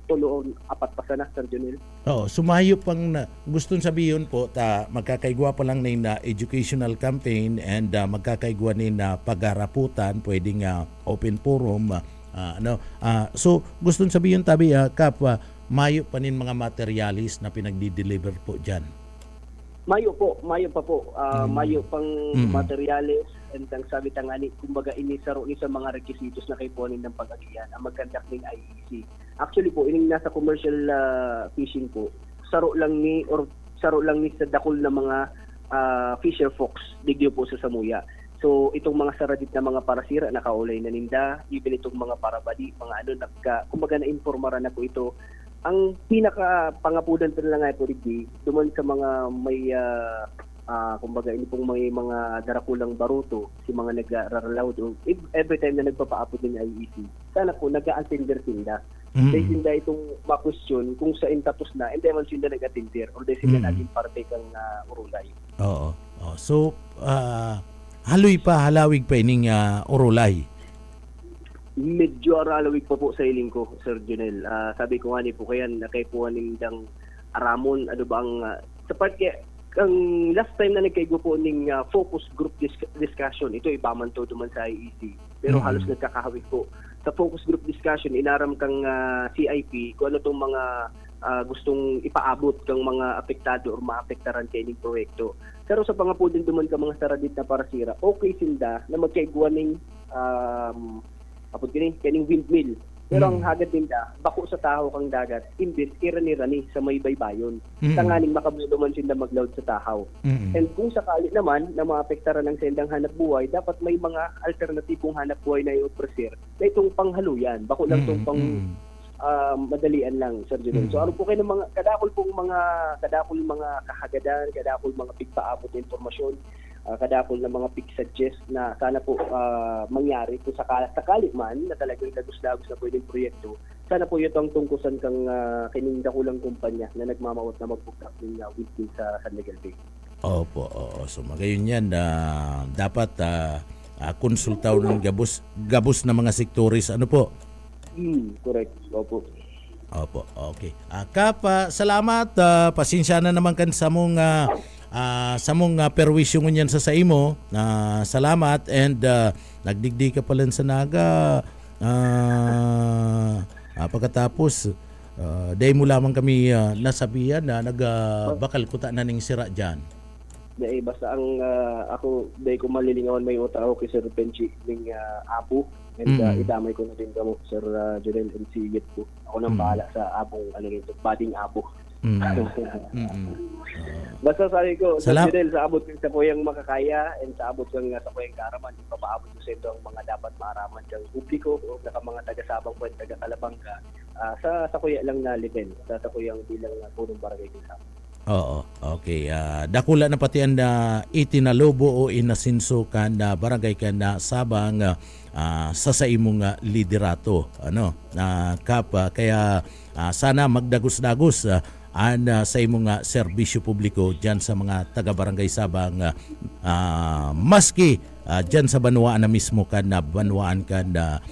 tulo o 4 pa sana, Sir Junel. Oo, sumayo pang gustong sabihin po magkakaigwa pa lang na educational campaign and magkakaigwa na pag-araputan, pwedeng open forum so gustong sabihin tabi Kap, mayo pa nin mga materialis na pinagdi-deliver po diyan. Mayo pa po. Mayo pang materials and ang sabi tangani, kumbaga inisaro ni sa mga requisitos na kaipunin ng pag-agihan ang magkandak ng IEC. Actually po, ining nasa commercial fishing po, saro lang ni sa dakol na mga fisher folks digyo po sa Samuya. So itong mga saradit na mga parasira nakaulay na ninda, even itong mga parabadi, mga kumbaga na-informaran na po ito. Ang pinaka pangapudan pa lang nga po rin duman sa mga may kumbaga ini pong may mga darakulang baruto, si mga nagraralaw doon. Every time na nagpapaapod ng IEC, sana po nag-a-attender sila. Dahil sinda itong ma-question kung saan tapos na, hindi man sinda nag-atindir or dahil sinda naging parte kang urulay. Oo. So, halawig pa ining urulay. Medyo aralawig pa po sa iling ko, Sir Junel. Sabi ko nga ni po kaya nakaipuan nindang aramon, ano ba ang sapat kaya ang last time na nagkaigo po ning focus group discussion, ito ipaman to duman sa IEC. Pero halos nagkakahawig po. Sa focus group discussion, inaram kang CIP kung ano itong mga gustong ipaabot kang mga apektado o maapektaran kayo ng proyekto. Pero sa pangapudin duman ka mga saradit na parasira, okay sinda na magkaiguan ng kaning windmill. Pero ang hagad nila, bako sa taho kang dagat, imbes irani-rani sa may baybayon. Tanganing makabulo man sila mag-load sa tahaw. And kung sakali naman na maapektaran ng sendang hanap buhay, dapat may mga alternatibong hanap buhay na i-offer na itong panghaluyan. Bako lang itong pang madalian lang, Sir Junel. So ano po kayo ng mga kadakol mga kahagadan, kadakol mga pigpaabot na informasyon, kadakol na mga pig-suggest na sana po mangyari kung sakali man na talagang dagos-dagos na pwedeng proyekto. Sana po ito ang tungkusan kang kining dakulang kumpanya na nagmamawat na mag-book-up ng windmill sa San Miguel Bay. Opo. So magayon yan, dapat konsultaw ng gabos na mga sektoris. Ano po? Correct. Opo. Okay. Kap, salamat. Pasensya na naman kan sa mong perwisyo ngunyan sa imo. Salamat and nagdigdi ka pala sa naga. Pagkatapos dahil mo lamang kami nasabihan na nagbakal kuta na ning sira dyan. Basta ang ako dahil ko malilingawan may uta ako kay Sir Penchi ning Apo. And idamay ko na din kamo, Sir Junel and si Yet po. Ako nang bahala sa abong, bading abo. Basta sabi ko, Sir Junel, sa abot kang sa kuyang makakaya and sa abot kang sa kuyang kaaraman, ipapaabot ko sa ito ang mga dapat maaraman kang publiko o mga taga-sabang po at taga-kalabangka sa kuya lang na level, sa kuyang bilang punong barangay din sa amin. Oo, okay. Dakula na pati ang itinalubo o inasinso ka na barangay ka na sabang sa imong liderato. Kap, kaya sana magdagos-dagos sa imong serbisyo publiko dyan sa mga taga-barangay sabang maski dyan sa Banwaan na mismo ka na Banwaan ka na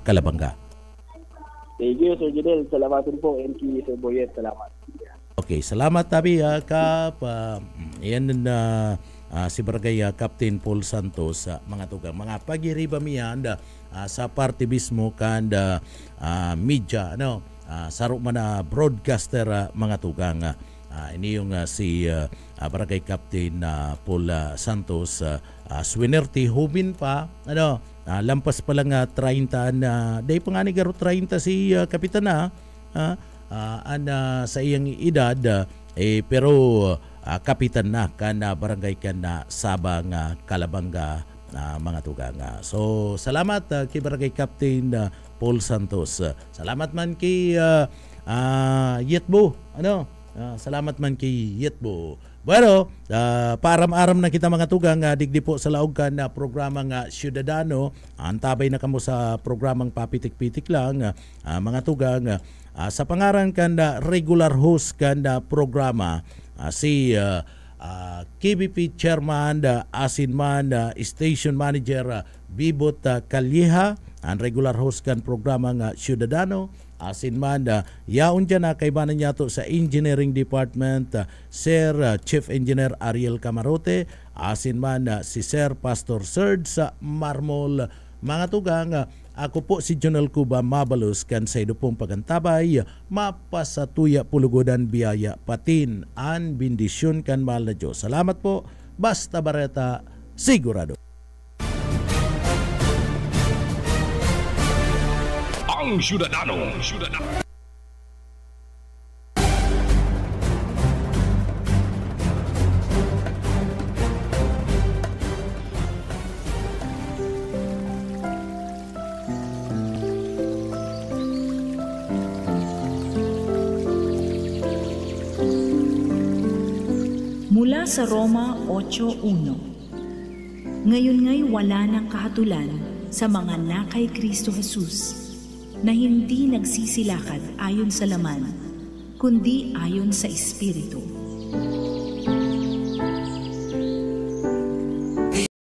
Kalabanga. Thank you, Sir Junel. Salamatin po. NK, Sir Boyet. Salamat. Okay, salamat tabi Kap. Yan na si Barangay Captain Paul Santos mga tugang mga pagiriba miyan sa party mismo kan media saro man broadcaster mga tugang ini yung si Barangay Captain Paul Santos Swinerti Hubin pa lampas pa lang 30 na day pa nga ni garo 30 si Kapitan sa iyang edad pero kapitan na kana barangay kana sabang Kalabanga mga tugang. So salamat kay Barangay Captain Paul Santos. Salamat man kay Yetbo. Salamat man kay Yetbo. Bueno, paaram-aram na kita mga tugang digdi po sa laog ka na programang Ciudadano. Antabay na kamo sa programang papitik-pitik lang mga tugang. Sa pangaran kanda regular host kanda programa si KBP Chairman Asinman Station Manager Bibot Calleja ang regular host kan programa nga Ciudadano Asinman yaon dyan na kaibanan niya to sa Engineering Department Sir Chief Engineer Ariel Camarote Asinman si Sir Pastor Serge sa Marmol mga tugang. Ako po si Jonel Cuba Mabalos kan sa idupong pagantabay mapasatuya pulugodan biyaya patin an bendisyon kan mahal na Diyos. Salamat po. Basta Bareta, sigurado. Ang Ciudadano. Mula sa Roma 8:1. Ngayon nga'y wala ng kahatulan sa mga na kay Kristo Jesus. na hindi nagsisilakad ayon sa laman, kundi ayon sa Espiritu.